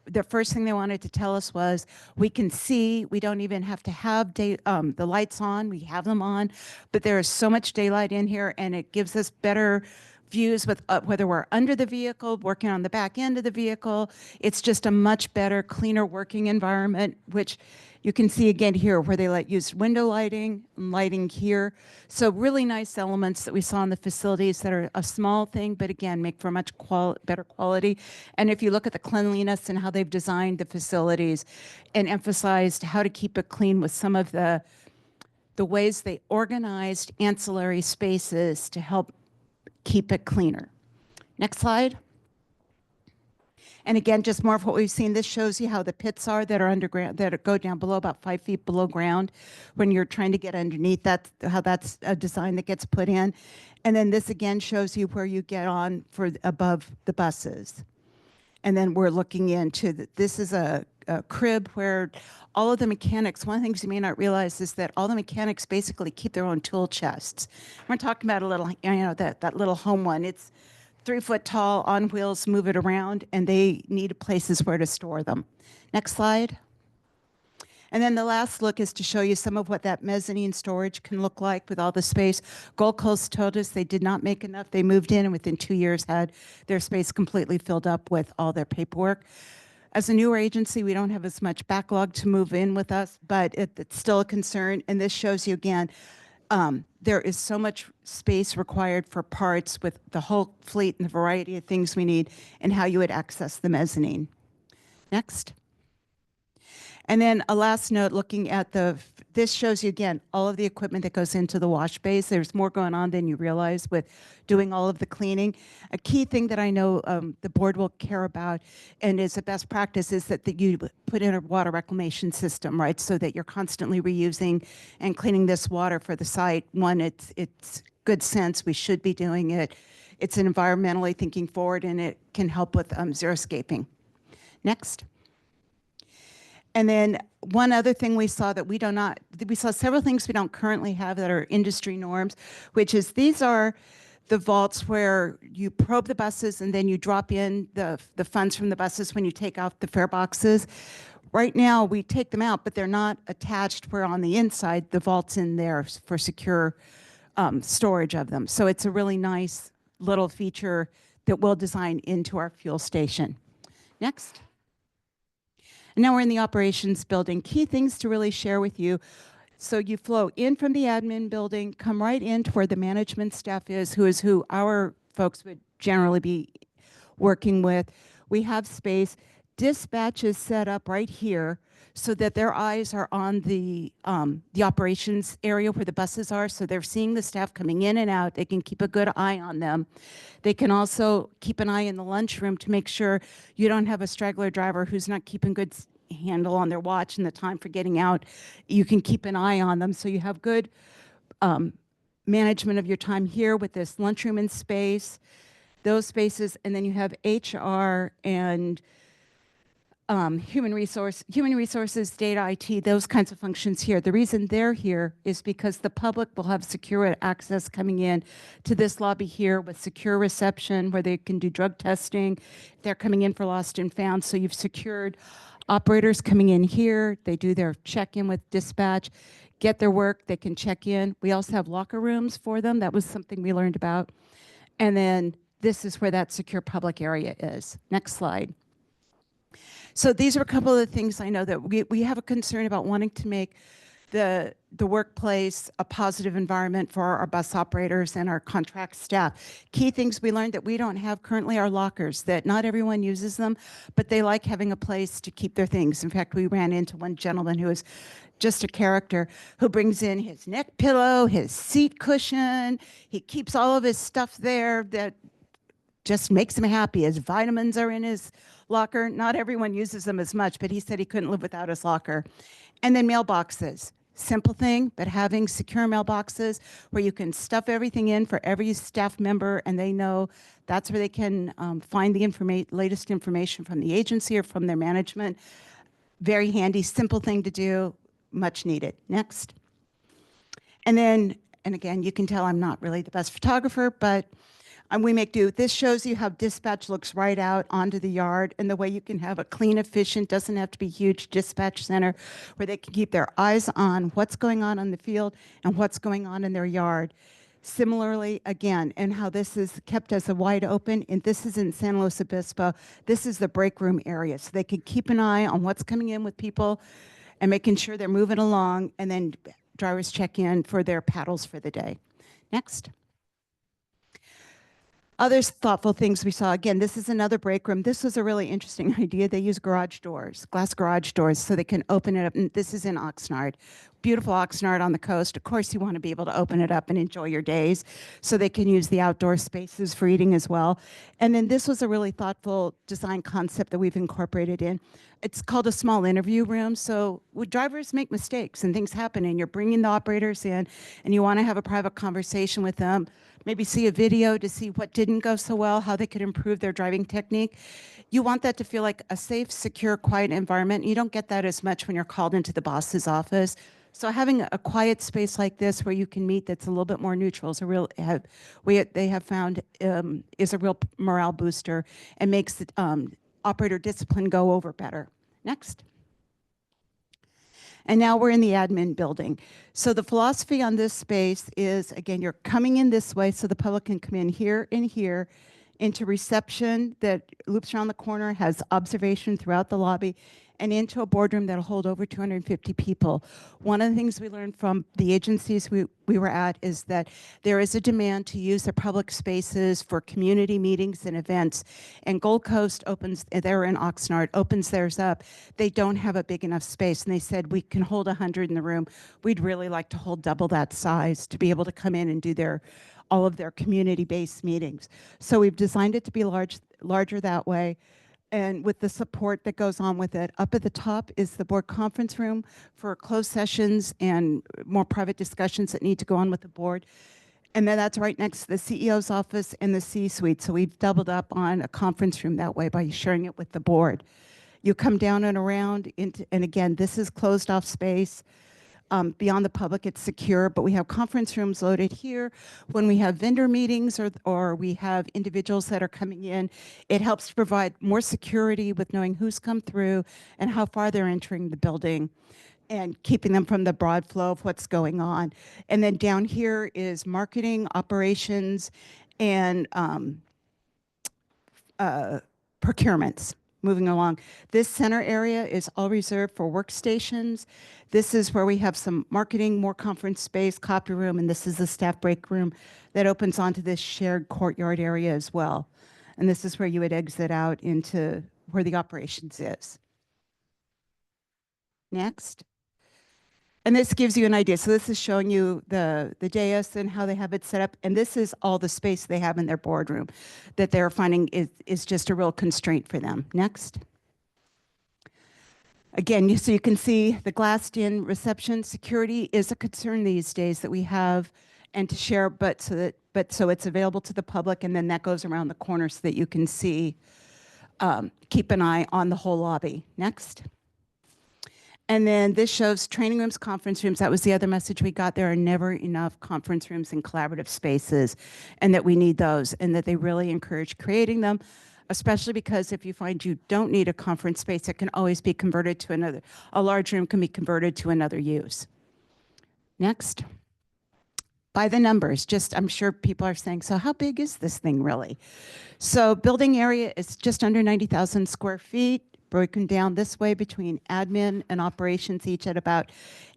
the first thing they wanted to tell us was, we can see, we don't even have to have the lights on, we have them on, but there is so much daylight in here, and it gives us better views with whether we're under the vehicle, working on the back end of the vehicle. It's just a much better, cleaner working environment, which you can see again here where they use window lighting and lighting here. So really nice elements that we saw in the facilities that are a small thing, but again, make for much better quality. And if you look at the cleanliness and how they've designed the facilities and emphasized how to keep it clean with some of the ways they organized ancillary spaces to help keep it cleaner. Next slide. And again, just more of what we've seen. This shows you how the pits are that are underground, that go down below, about 5 feet below ground. When you're trying to get underneath, that's how that's a design that gets put in. And then this again shows you where you get on for above the buses. And then we're looking into, this is a crib where all of the mechanics, one of the things you may not realize is that all the mechanics basically keep their own tool chests. We're talking about a little, that little home one. It's 3 foot tall, on wheels, move it around, and they need places where to store them. Next slide. And then the last look is to show you some of what that mezzanine storage can look like with all the space. Gold Coast told us they did not make enough. They moved in and within 2 years had their space completely filled up with all their paperwork. As a newer agency, we don't have as much backlog to move in with us, but it's still a concern. And this shows you again, there is so much space required for parts with the whole fleet and the variety of things we need and how you would access the mezzanine. Next. And then a last note looking at this shows you again all of the equipment that goes into the wash bays. There's more going on than you realize with doing all of the cleaning. A key thing that I know the board will care about and is a best practice is that you put in a water reclamation system, right? So that you're constantly reusing and cleaning this water for the site. One, it's good sense, we should be doing it. It's environmentally thinking forward and it can help with xeriscaping. Next. And then one other thing we saw that we saw several things we don't currently have that are industry norms, which is these are the vaults where you probe the buses and then you drop in the funds from the buses when you take out the fare boxes. Right now, we take them out, but they're not attached where on the inside, the vault's in there for secure storage of them. So it's a really nice little feature that we'll design into our fuel station. Next. And now we're in the operations building. Key things to really share with you. So you flow in from the admin building, come right into where the management staff is who our folks would generally be working with. We have space. Dispatch is set up right here so that their eyes are on the operations area where the buses are. So they're seeing the staff coming in and out. They can keep a good eye on them. They can also keep an eye in the lunchroom to make sure you don't have a straggler driver who's not keeping good handle on their watch and the time for getting out. You can keep an eye on them. So you have good management of your time here with this lunchroom and space, those spaces, and then you have HR and human resources, data IT, those kinds of functions here. The reason they're here is because the public will have secure access coming in to this lobby here with secure reception where they can do drug testing. They're coming in for lost and found. So you've secured operators coming in here. They do their check-in with dispatch, get their work, they can check in. We also have locker rooms for them. That was something we learned about. And then this is where that secure public area is. Next slide. So these are a couple of the things I know that we have a concern about wanting to make the workplace, a positive environment for our bus operators and our contract staff. Key things we learned that we don't have currently are lockers, that not everyone uses them, but they like having a place to keep their things. In fact, we ran into one gentleman who is just a character who brings in his neck pillow, his seat cushion. He keeps all of his stuff there that just makes him happy. His vitamins are in his locker. Not everyone uses them as much, but he said he couldn't live without his locker. And then mailboxes. Simple thing, but having secure mailboxes where you can stuff everything in for every staff member and they know that's where they can find the latest information from the agency or from their management. Very handy, simple thing to do, much needed. Next. And then, and again, you can tell I'm not really the best photographer, but we make do. This shows you how dispatch looks right out onto the yard and the way you can have a clean, efficient, doesn't have to be huge dispatch center where they can keep their eyes on what's going on the field and what's going on in their yard. Similarly, again, and how this is kept as a wide open, and this is in San Luis Obispo. This is the break room area, so they can keep an eye on what's coming in with people and making sure they're moving along, and then drivers check in for their paddles for the day. Next. Other thoughtful things we saw, again, this is another break room. This was a really interesting idea. They use garage doors, glass garage doors, so they can open it up. And this is in Oxnard, beautiful Oxnard on the coast. Of course, you want to be able to open it up and enjoy your days, so they can use the outdoor spaces for eating as well. And then this was a really thoughtful design concept that we've incorporated in. It's called a small interview room. So drivers make mistakes and things happen, and you're bringing the operators in, and you want to have a private conversation with them. Maybe see a video to see what didn't go so well, how they could improve their driving technique. You want that to feel like a safe, secure, quiet environment. You don't get that as much when you're called into the boss's office. So having a quiet space like this where you can meet that's a little bit more neutral is a real, they have found is a real morale booster and makes the operator discipline go over better. Next. And now we're in the admin building. So the philosophy on this space is, again, you're coming in this way so the public can come in here and here into reception that loops around the corner, has observation throughout the lobby, and into a boardroom that'll hold over 250 people. One of the things we learned from the agencies we were at is that there is a demand to use the public spaces for community meetings and events. And Gold Coast opens, they're in Oxnard, opens theirs up. They don't have a big enough space. And they said, we can hold 100 in the room. We'd really like to hold double that size to be able to come in and do all of their community-based meetings. So we've designed it to be larger that way. And with the support that goes on with it. Up at the top is the board conference room for closed sessions and more private discussions that need to go on with the board. And then that's right next to the CEO's office and the C-suite. So we've doubled up on a conference room that way by sharing it with the board. You come down and around, and again, this is closed off space. Beyond the public, it's secure, but we have conference rooms loaded here. When we have vendor meetings or we have individuals that are coming in, it helps to provide more security with knowing who's come through and how far they're entering the building and keeping them from the broad flow of what's going on. And then down here is marketing, operations, and procurements. Moving along, this center area is all reserved for workstations. This is where we have some marketing, more conference space, copy room, and this is the staff break room that opens onto this shared courtyard area as well. And this is where you would exit out into where the operations is. Next. And this gives you an idea. So this is showing you the dais and how they have it set up. And this is all the space they have in their boardroom that they're finding is just a real constraint for them. Next. Again, so you can see the glassed-in reception. Security is a concern these days that we have and to share, but so it's available to the public, and then that goes around the corner so that you can see, keep an eye on the whole lobby. Next. And then this shows training rooms, conference rooms. That was the other message we got. There are never enough conference rooms and collaborative spaces, and that we need those, and that they really encourage creating them, especially because if you find you don't need a conference space, it can always be converted to another. A large room can be converted to another use. Next. By the numbers, I'm sure people are saying, so how big is this thing really? So building area is just under 90,000 square feet. broken down this way between admin and operations, each at about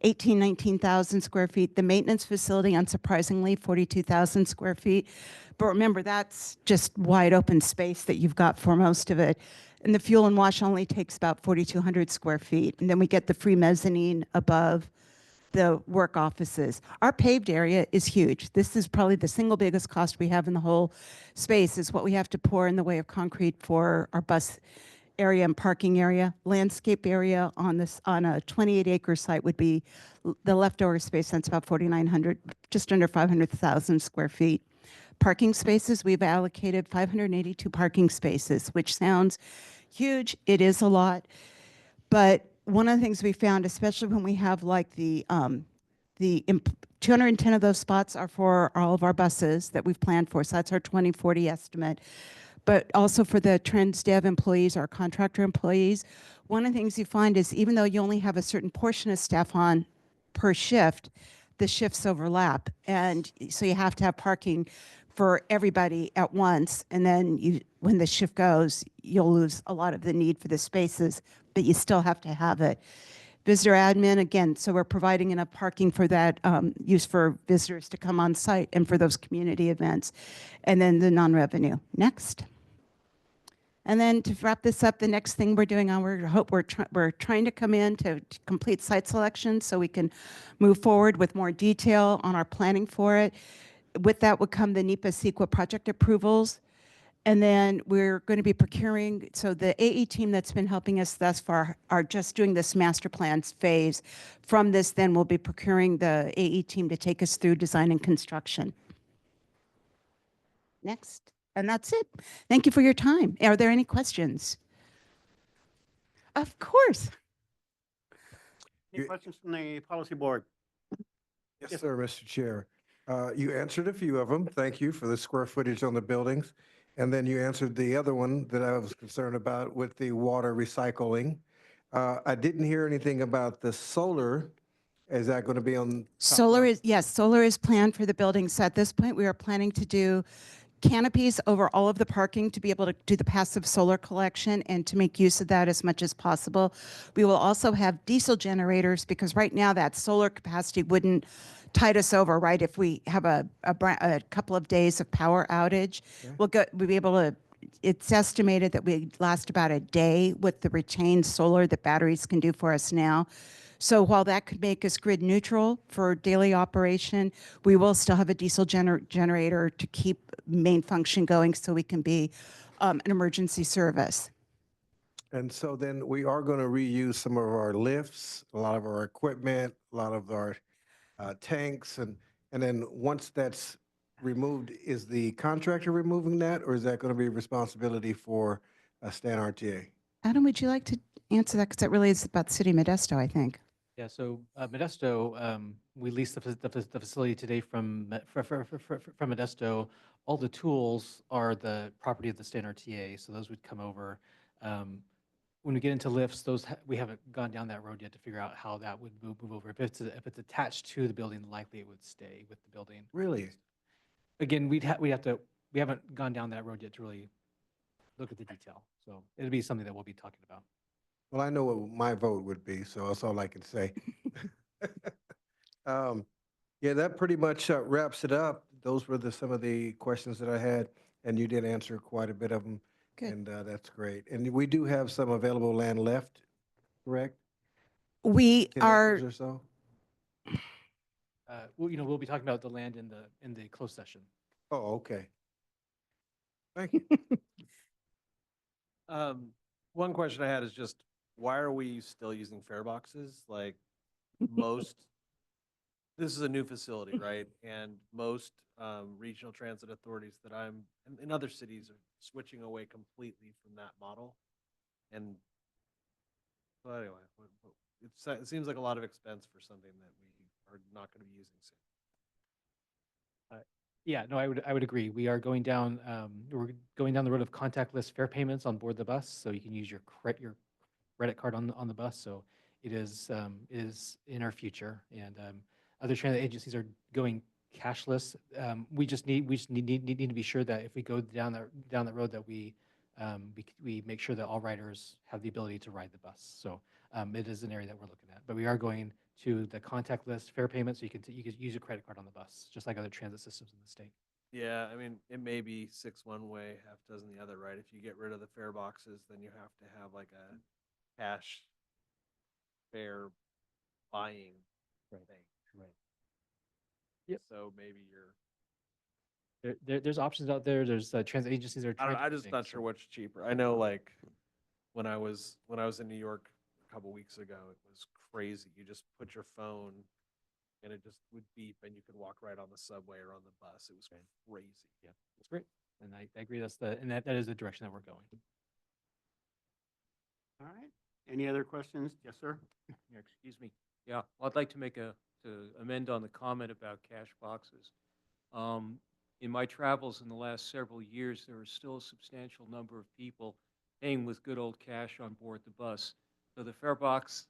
19,000 square feet. The maintenance facility, unsurprisingly, 42,000 square feet. But remember, that's just wide open space that you've got for most of it. And the fuel and wash only takes about 4,200 square feet. And then we get the free mezzanine above the work offices. Our paved area is huge. This is probably the single biggest cost we have in the whole space, is what we have to pour in the way of concrete for our bus area and parking area. Landscape area on a 28-acre site would be the leftover space. That's about 4,900, just under 500,000 square feet. Parking spaces, we've allocated 582 parking spaces, which sounds huge. It is a lot. But one of the things we found, especially when we have like the 210 of those spots are for all of our buses that we've planned for. So that's our 2040 estimate. But also for the TransDev employees, our contractor employees, one of the things you find is even though you only have a certain portion of staff on per shift, the shifts overlap. And so you have to have parking for everybody at once. And then when the shift goes, you'll lose a lot of the need for the spaces, but you still have to have it. Visitor admin, again, so we're providing enough parking for that use for visitors to come on site and for those community events. And then the non-revenue. Next. And then to wrap this up, the next thing we're doing we're trying to come in to complete site selection so we can move forward with more detail on our planning for it. With that would come the NEPA CEQA project approvals. And then we're going to be procuring, so the AE team that's been helping us thus far are just doing this master plans phase. From this, then we'll be procuring the AE team to take us through design and construction. Next. And that's it. Thank you for your time. Are there any questions? Of course.
Any questions from the policy board?
Yes, sir, Mr. Chair. You answered a few of them. Thank you for the square footage on the buildings. And then you answered the other one that I was concerned about with the water recycling. I didn't hear anything about the solar. Is that going to be on?
Solar is planned for the buildings. So at this point, we are planning to do canopies over all of the parking to be able to do the passive solar collection and to make use of that as much as possible. We will also have diesel generators because right now that solar capacity wouldn't tide us over, right? If we have a couple of days of power outage, we'll be able to, it's estimated that we last about a day with the retained solar that batteries can do for us now. So while that could make us grid neutral for daily operation, we will still have a diesel generator to keep main function going so we can be an emergency service.
And so then we are going to reuse some of our lifts, a lot of our equipment, a lot of our tanks. And then once that's removed, is the contractor removing that or is that going to be responsibility for StanRTA?
Adam, would you like to answer that? Because that really is about City Modesto, I think.
Yeah, so Modesto, we leased the facility today from Modesto. All the tools are the property of the StanRTA, so those would come over. When we get into lifts, we haven't gone down that road yet to figure out how that would move over. If it's attached to the building, likely it would stay with the building.
Really?
Again, we haven't gone down that road yet to really look at the detail. So it'll be something that we'll be talking about.
Well, I know what my vote would be, so that's all I can say. Yeah, that pretty much wraps it up. Those were some of the questions that I had, and you did answer quite a bit of them.
Good.
And that's great. And we do have some available land left, correct?
We
10
are,
acres or so?
Well, we'll be talking about the land in the closed session.
Oh, okay. Thank you.
One question I had is just, why are we still using fare boxes? Like this is a new facility, right? And most regional transit authorities that I'm in other cities are switching away completely from that model. And so anyway, it seems like a lot of expense for something that we are not going to be using soon.
Yeah, no, I would agree. We are going down we're going down the road of contactless fare payments on board the bus, so you can use your credit card on the bus. So it is in our future, and other transit agencies are going cashless. We just need to be sure that if we go down that road that we we make sure that all riders have the ability to ride the bus. So it is an area that we're looking at. But we are going to the contactless fare payment, so you can use your credit card on the bus, just like other transit systems in the state.
Yeah, I mean, it may be 6 one way, half dozen the other, right? If you get rid of the fare boxes, then you have to have like a cash fare buying thing.
Right. Yep.
So maybe you're,
There's options out there. There's transit agencies that are
I don't
trying
know,
to
I'm
do
just
things,
not
so-
sure what's cheaper. I know like when I was in New York a couple weeks ago, it was crazy. You just put your phone and it just would beep and you could walk right on the subway or on the bus. It was crazy.
Yeah, that's great. And I agree. That is the direction that we're going.
All right. Any other questions? Yes, sir.
Yeah, excuse me. Yeah, I'd like to to amend on the comment about cash boxes. In my travels in the last several years, there are still a substantial number of people paying with good old cash on board the bus. So the fare box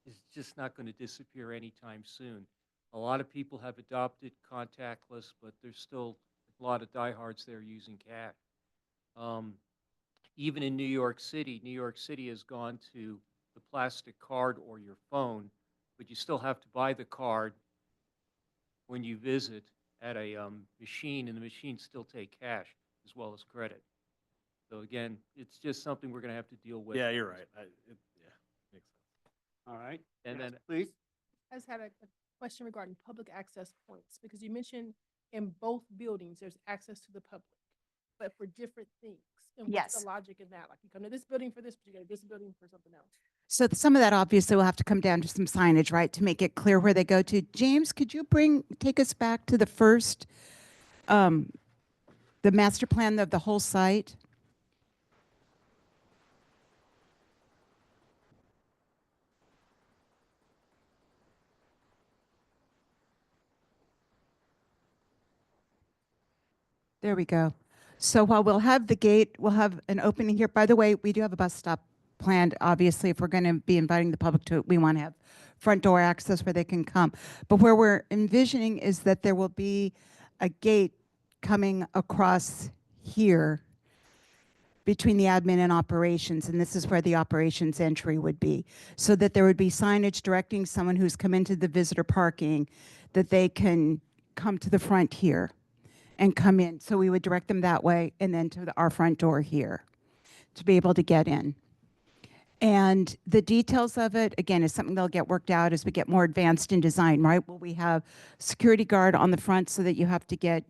is just not going to disappear anytime soon. A lot of people have adopted contactless, but there's still a lot of diehards there using cash. Even in New York City has gone to the plastic card or your phone, but you still have to buy the card when you visit at a machine, and the machines still take cash as well as credit. So again, it's just something we're going to have to deal with.
Yeah, you're right. Yeah, makes sense.
All right.
And
Yes,
then
please.
I just had a question regarding public access points, because you mentioned in both buildings, there's access to the public, but for different things. And what's
Yes.
the logic in that? Like you come to this building for this, but you go to this building for something else.
So some of that obviously will have to come down to some signage, right, to make it clear where they go to. James, could you take us back to the first, the master plan of the whole site? There we go. So while we'll have the gate, we'll have an opening here. By the way, we do have a bus stop planned. Obviously, if we're going to be inviting the public to it, we want to have front door access where they can come. But where we're envisioning is that there will be a gate coming across here between the admin and operations, and this is where the operations entry would be, so that there would be signage directing someone who's come into the visitor parking that they can come to the front here and come in. So we would direct them that way and then to our front door here to be able to get in. And the details of it, again, is something that'll get worked out as we get more advanced in design, right? Will we have security guard on the front so that you have to get,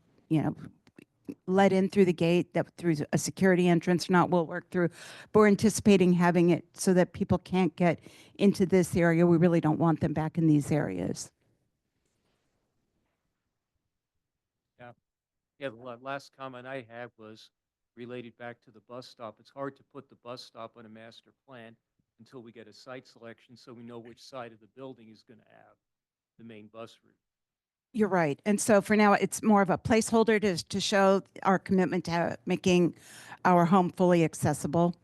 let in through the gate, that through a security entrance or not, we'll work through. But we're anticipating having it so that people can't get into this area. We really don't want them back in these areas.
Yeah, the last comment I had was related back to the bus stop. It's hard to put the bus stop on a master plan until we get a site selection so we know which side of the building is going to have the main bus route.
You're right. And so for now, it's more of a placeholder to show our commitment to making our home fully accessible.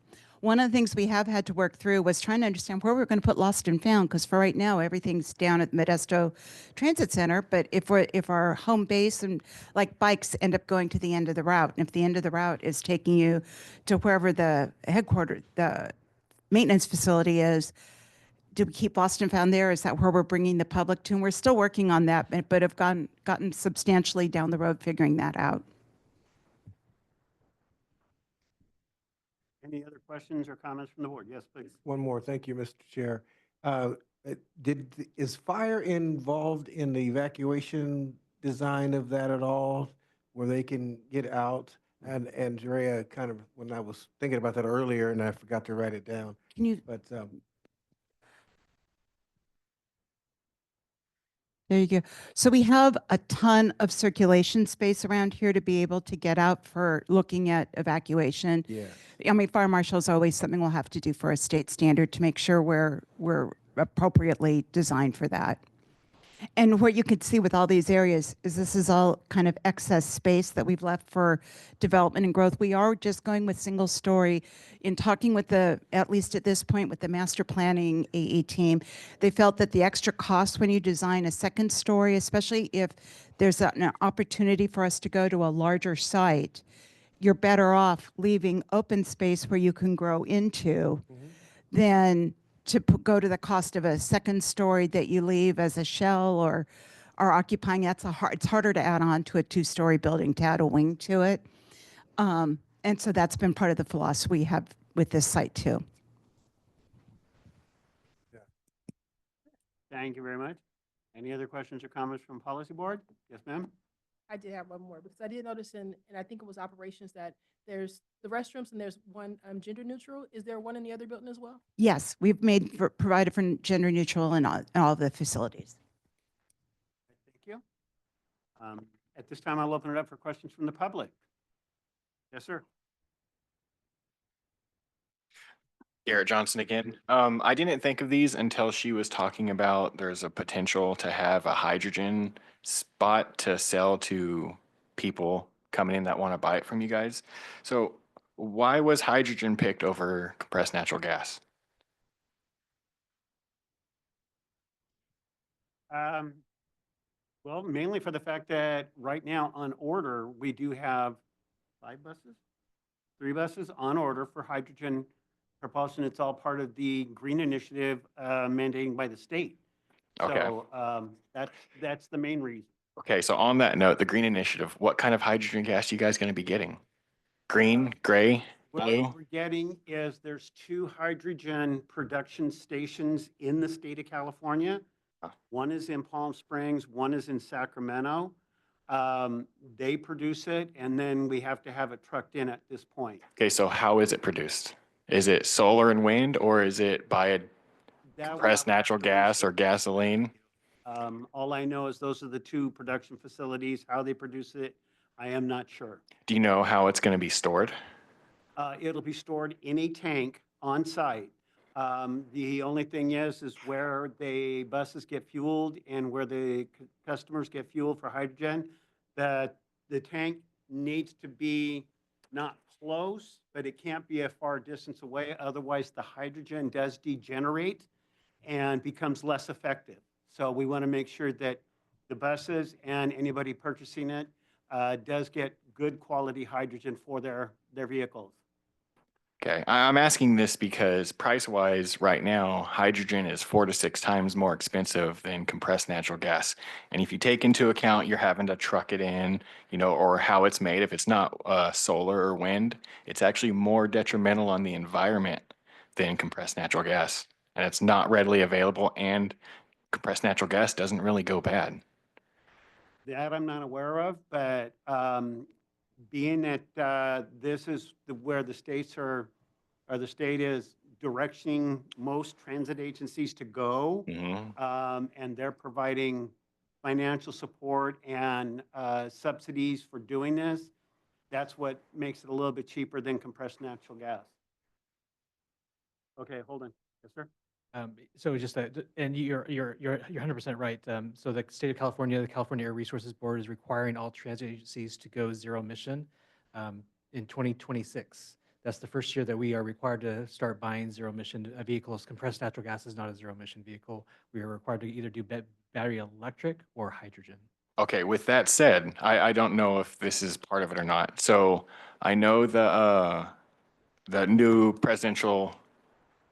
One of the things we have had to work through was trying to understand where we're going to put lost and found, because for right now, everything's down at Modesto Transit Center. But if our home base and like bikes end up going to the end of the route, and if the end of the route is taking you to wherever the maintenance facility is, do we keep lost and found there? Is that where we're bringing the public to? And we're still working on that, but have gotten substantially down the road figuring that out.
Any other questions or comments from the board? Yes, please.
One more. Thank you, Mr. Chair. Is fire involved in the evacuation design of that at all, where they can get out? And Andrea, kind of, when I was thinking about that earlier, and I forgot to write it down.
Can you?
But
There you go. So we have a ton of circulation space around here to be able to get out for looking at evacuation.
yeah.
I mean, fire marshal is always something we'll have to do for a state standard to make sure we're appropriately designed for that. And what you can see with all these areas is this is all kind of excess space that we've left for development and growth. We are just going with single story. In talking with at least at this point, with the master planning AE team, they felt that the extra cost when you design a second story, especially if there's an opportunity for us to go to a larger site, you're better off leaving open space where you can grow into than to go to the cost of a second story that you leave as a shell or occupying. It's harder to add on to a two-story building to add a wing to it. And so that's been part of the philosophy we have with this site too.
Thank you very much. Any other questions or comments from policy board? Yes, ma'am?
I did have one more because I did notice and I think it was operations that there's the restrooms and there's one gender neutral. Is there one in the other building as well?
Yes, we've provided for gender neutral in all the facilities.
Thank you. At this time, I'll open it up for questions from the public. Yes, sir.
Garrett Johnson again. I didn't think of these until she was talking about there's a potential to have a hydrogen spot to sell to people coming in that want to buy it from you guys. So why was hydrogen picked over compressed natural gas?
Well, mainly for the fact that right now on order, we do have 3 buses on order for hydrogen propulsion. It's all part of the green initiative mandating by the state.
Okay.
So that's the main reason.
Okay, so on that note, the green initiative, what kind of hydrogen gas you guys going to be getting? Green, gray,
What
blue?
we're getting is there's 2 hydrogen production stations in the state of California. One is in Palm Springs, one is in Sacramento. They produce it, and then we have to have it trucked in at this point.
Okay, so how is it produced? Is it solar and wind, or is it by a
That
compressed
will have
natural
to
gas or
research.
gasoline?
All I know is those are the 2 production facilities. How they produce it, I am not sure.
Do you know how it's going to be stored?
It'll be stored in a tank on site. The only thing is where the buses get fueled and where the customers get fueled for hydrogen, that the tank needs to be not close, but it can't be a far distance away. Otherwise, the hydrogen does degenerate and becomes less effective. So we want to make sure that the buses and anybody purchasing it does get good quality hydrogen for their vehicles.
Okay, I'm asking this because price-wise, right now, hydrogen is 4 to 6 times more expensive than compressed natural gas. And if you take into account you're having to truck it in, or how it's made, if it's not solar or wind, it's actually more detrimental on the environment than compressed natural gas. And it's not readily available, and compressed natural gas doesn't really go bad.
That I'm not aware of, but being that this is where the states are, or the state is directing most transit agencies to go, and they're providing financial support and subsidies for doing this, that's what makes it a little bit cheaper than compressed natural gas. Okay, hold on. Yes, sir?
So just that, and you're 100% right. So the state of California, the California Air Resources Board is requiring all transit agencies to go zero emission in 2026. That's the first year that we are required to start buying zero emission vehicles. Compressed natural gas is not a zero emission vehicle. We are required to either do battery electric or hydrogen.
Okay, with that said, I don't know if this is part of it or not. So I know the new presidential,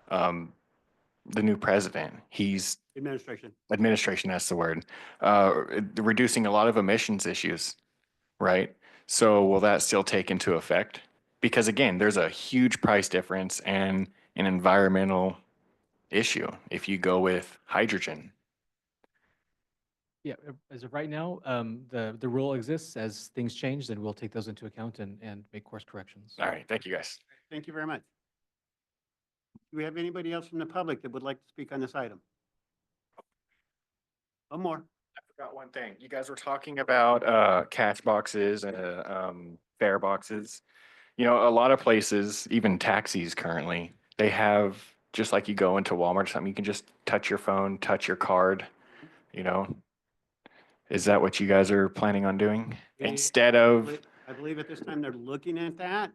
the new president, he's
Administration.
that's the word, reducing a lot of emissions issues, right? So will that still take into effect? Because again, there's a huge price difference and an environmental issue if you go with hydrogen.
Yeah, as of right now, the rule exists. As things change, then we'll take those into account and make course corrections.
All right, thank you guys.
Thank you very much. Do we have anybody else from the public that would like to speak on this item? One more.
I forgot one thing. You guys were talking about cash boxes and fare boxes. A lot of places, even taxis currently, they have, just like you go into Walmart or something, you can just touch your phone, touch your card, Is that what you guys are planning on doing? Instead of,
I believe at this time they're looking at that,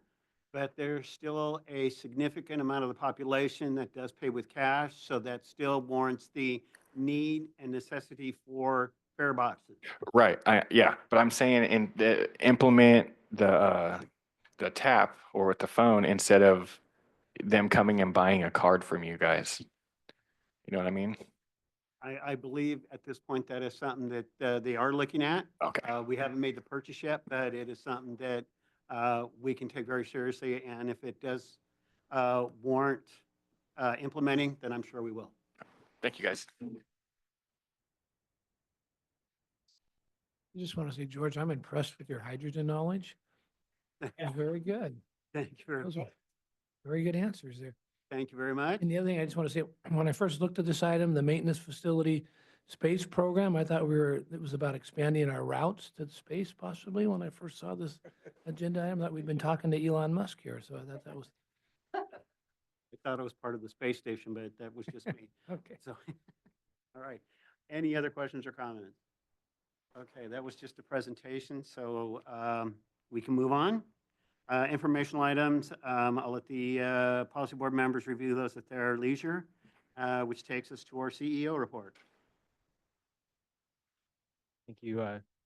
but there's still a significant amount of the population that does pay with cash, so that still warrants the need and necessity for fare boxes.
right, yeah, but I'm saying implement the the tap or with the phone instead of them coming and buying a card from you guys. You know what I mean?
I believe at this point that is something that they are looking at.
Okay.
We haven't made the purchase yet, but it is something that we can take very seriously. And if it does warrant implementing, then I'm sure we will.
Thank you, guys.
I just want to say, George, I'm impressed with your hydrogen knowledge. It's very good.
Thank you very,
Those are very good answers there.
thank you very much.
And the other thing I just want to say, when I first looked at this item, the maintenance facility space program, I thought it was about expanding our routes to space possibly. When I first saw this agenda item, that we've been talking to Elon Musk here, so I thought that was,
I thought it was part of the space station, but that was just me.
okay.
So, all right. Any other questions or comments? Okay, that was just a presentation, so we can move on. Informational items, I'll let the policy board members review those at their leisure, which takes us to our CEO report.
Thank you,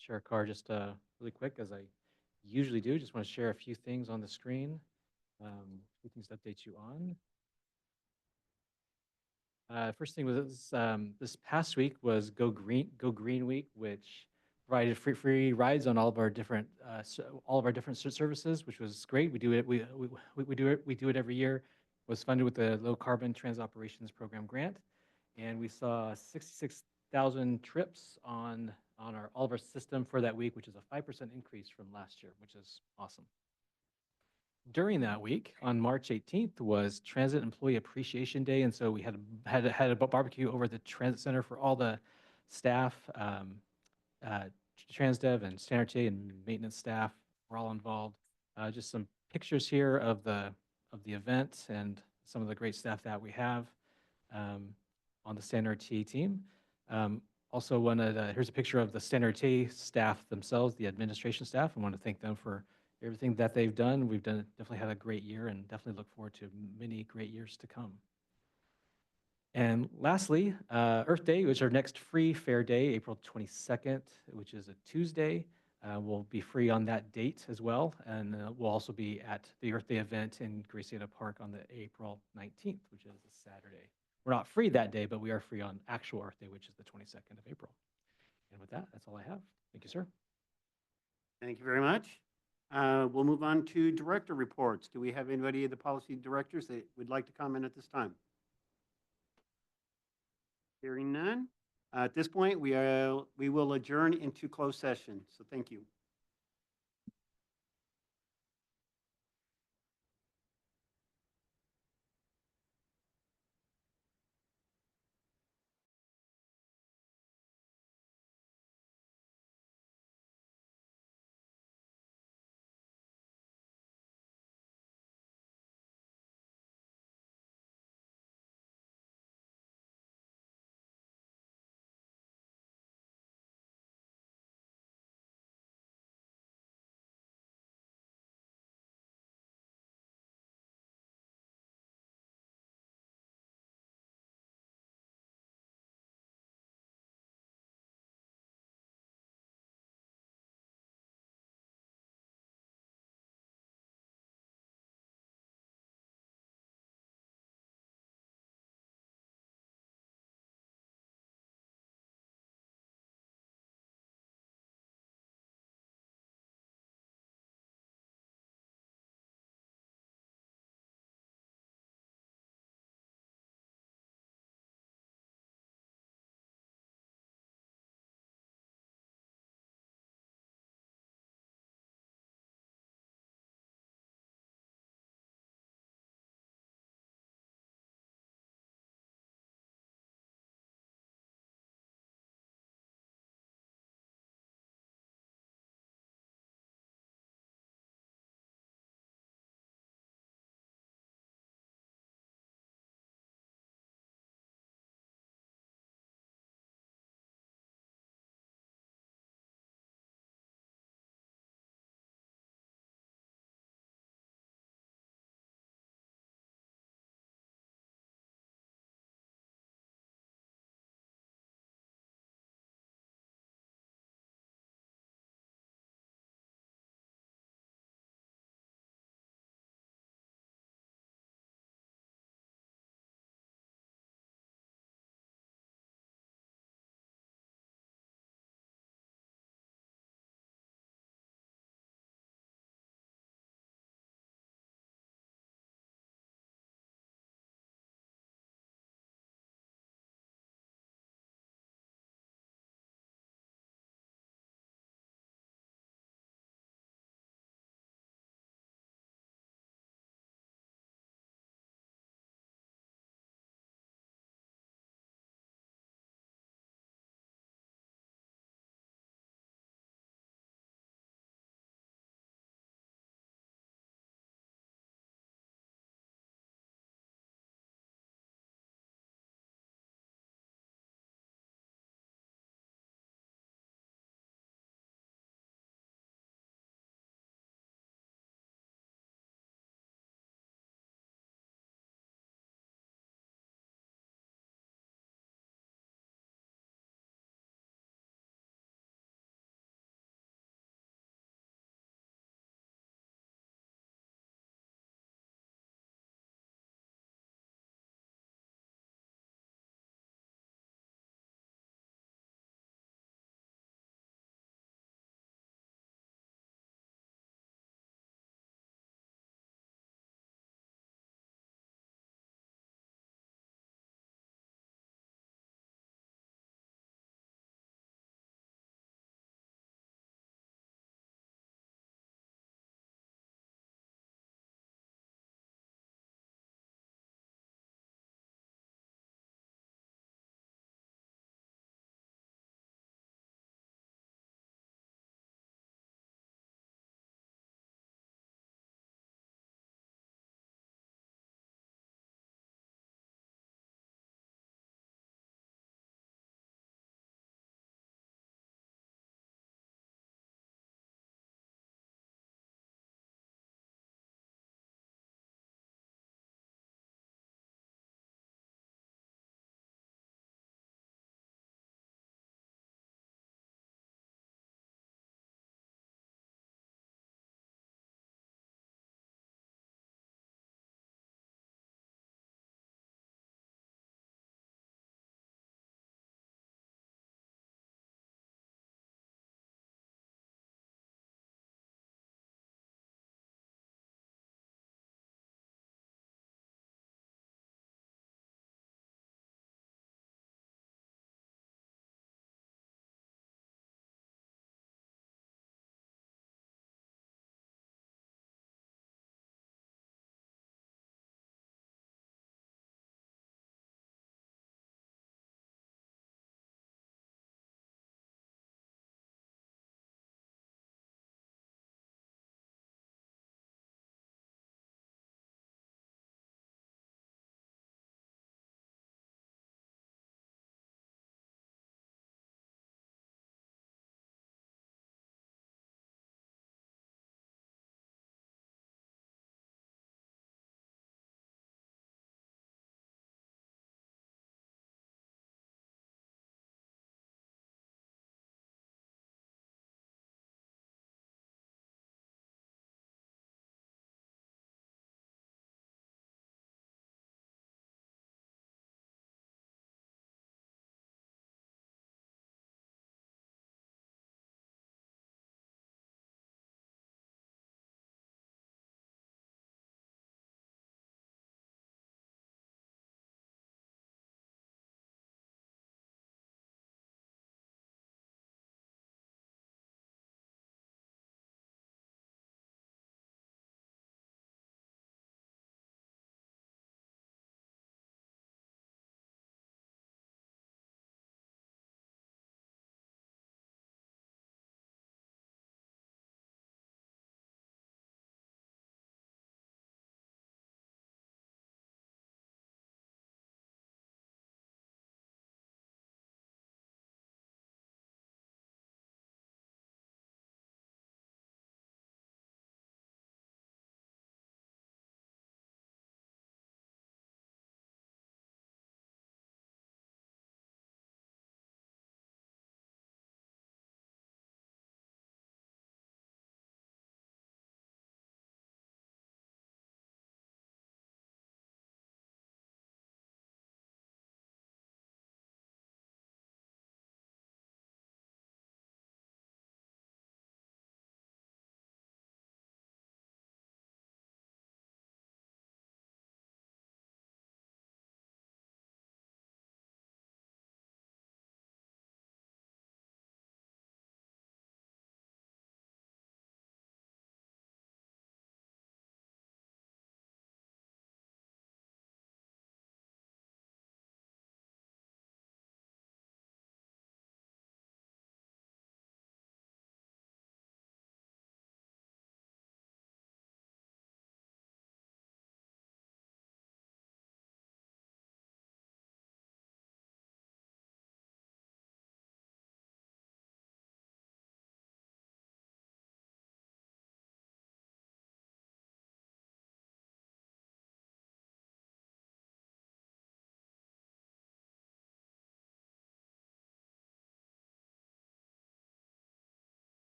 Chair Carr. Just really quick, as I usually do, just want to share a few things on the screen, a few things to update you on. First thing was this past week was Go Green Week, which provided free rides on all of our different services, which was great. We do it we do it every year. It was funded with the Low Carbon Transit Operations Program grant, and we saw 66,000 trips on all of our system for that week, which is a 5% increase from last year, which is awesome. During that week, on March 18th, was Transit Employee Appreciation Day, and so we had a barbecue over at the Transit Center for all the staff, TransDev and StanRTA and maintenance staff were all involved. Just some pictures here of the event and some of the great staff that we have on the StanRTA team. Also here's a picture of the StanRTA staff themselves, the administration staff. I want to thank them for everything that they've done. We've definitely had a great year and definitely look forward to many great years to come. And lastly, Earth Day, which is our next free fair day, April 22nd, which is a Tuesday. We'll be free on that date as well. And we'll also be at the Earth Day event in Gracieta Park on the April 19th, which is a Saturday. We're not free that day, but we are free on actual Earth Day, which is the 22nd of April. And with that, that's all I have. Thank you, sir.
Thank you very much. We'll move on to director reports. Do we have anybody of the policy directors that would like to comment at this time? Hearing none. At this point, we will adjourn into closed session. So thank you.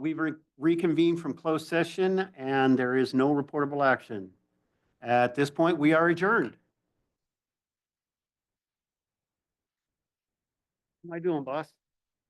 We've reconvened from closed session and there is no reportable action. At this point, we are adjourned. How am I doing, boss?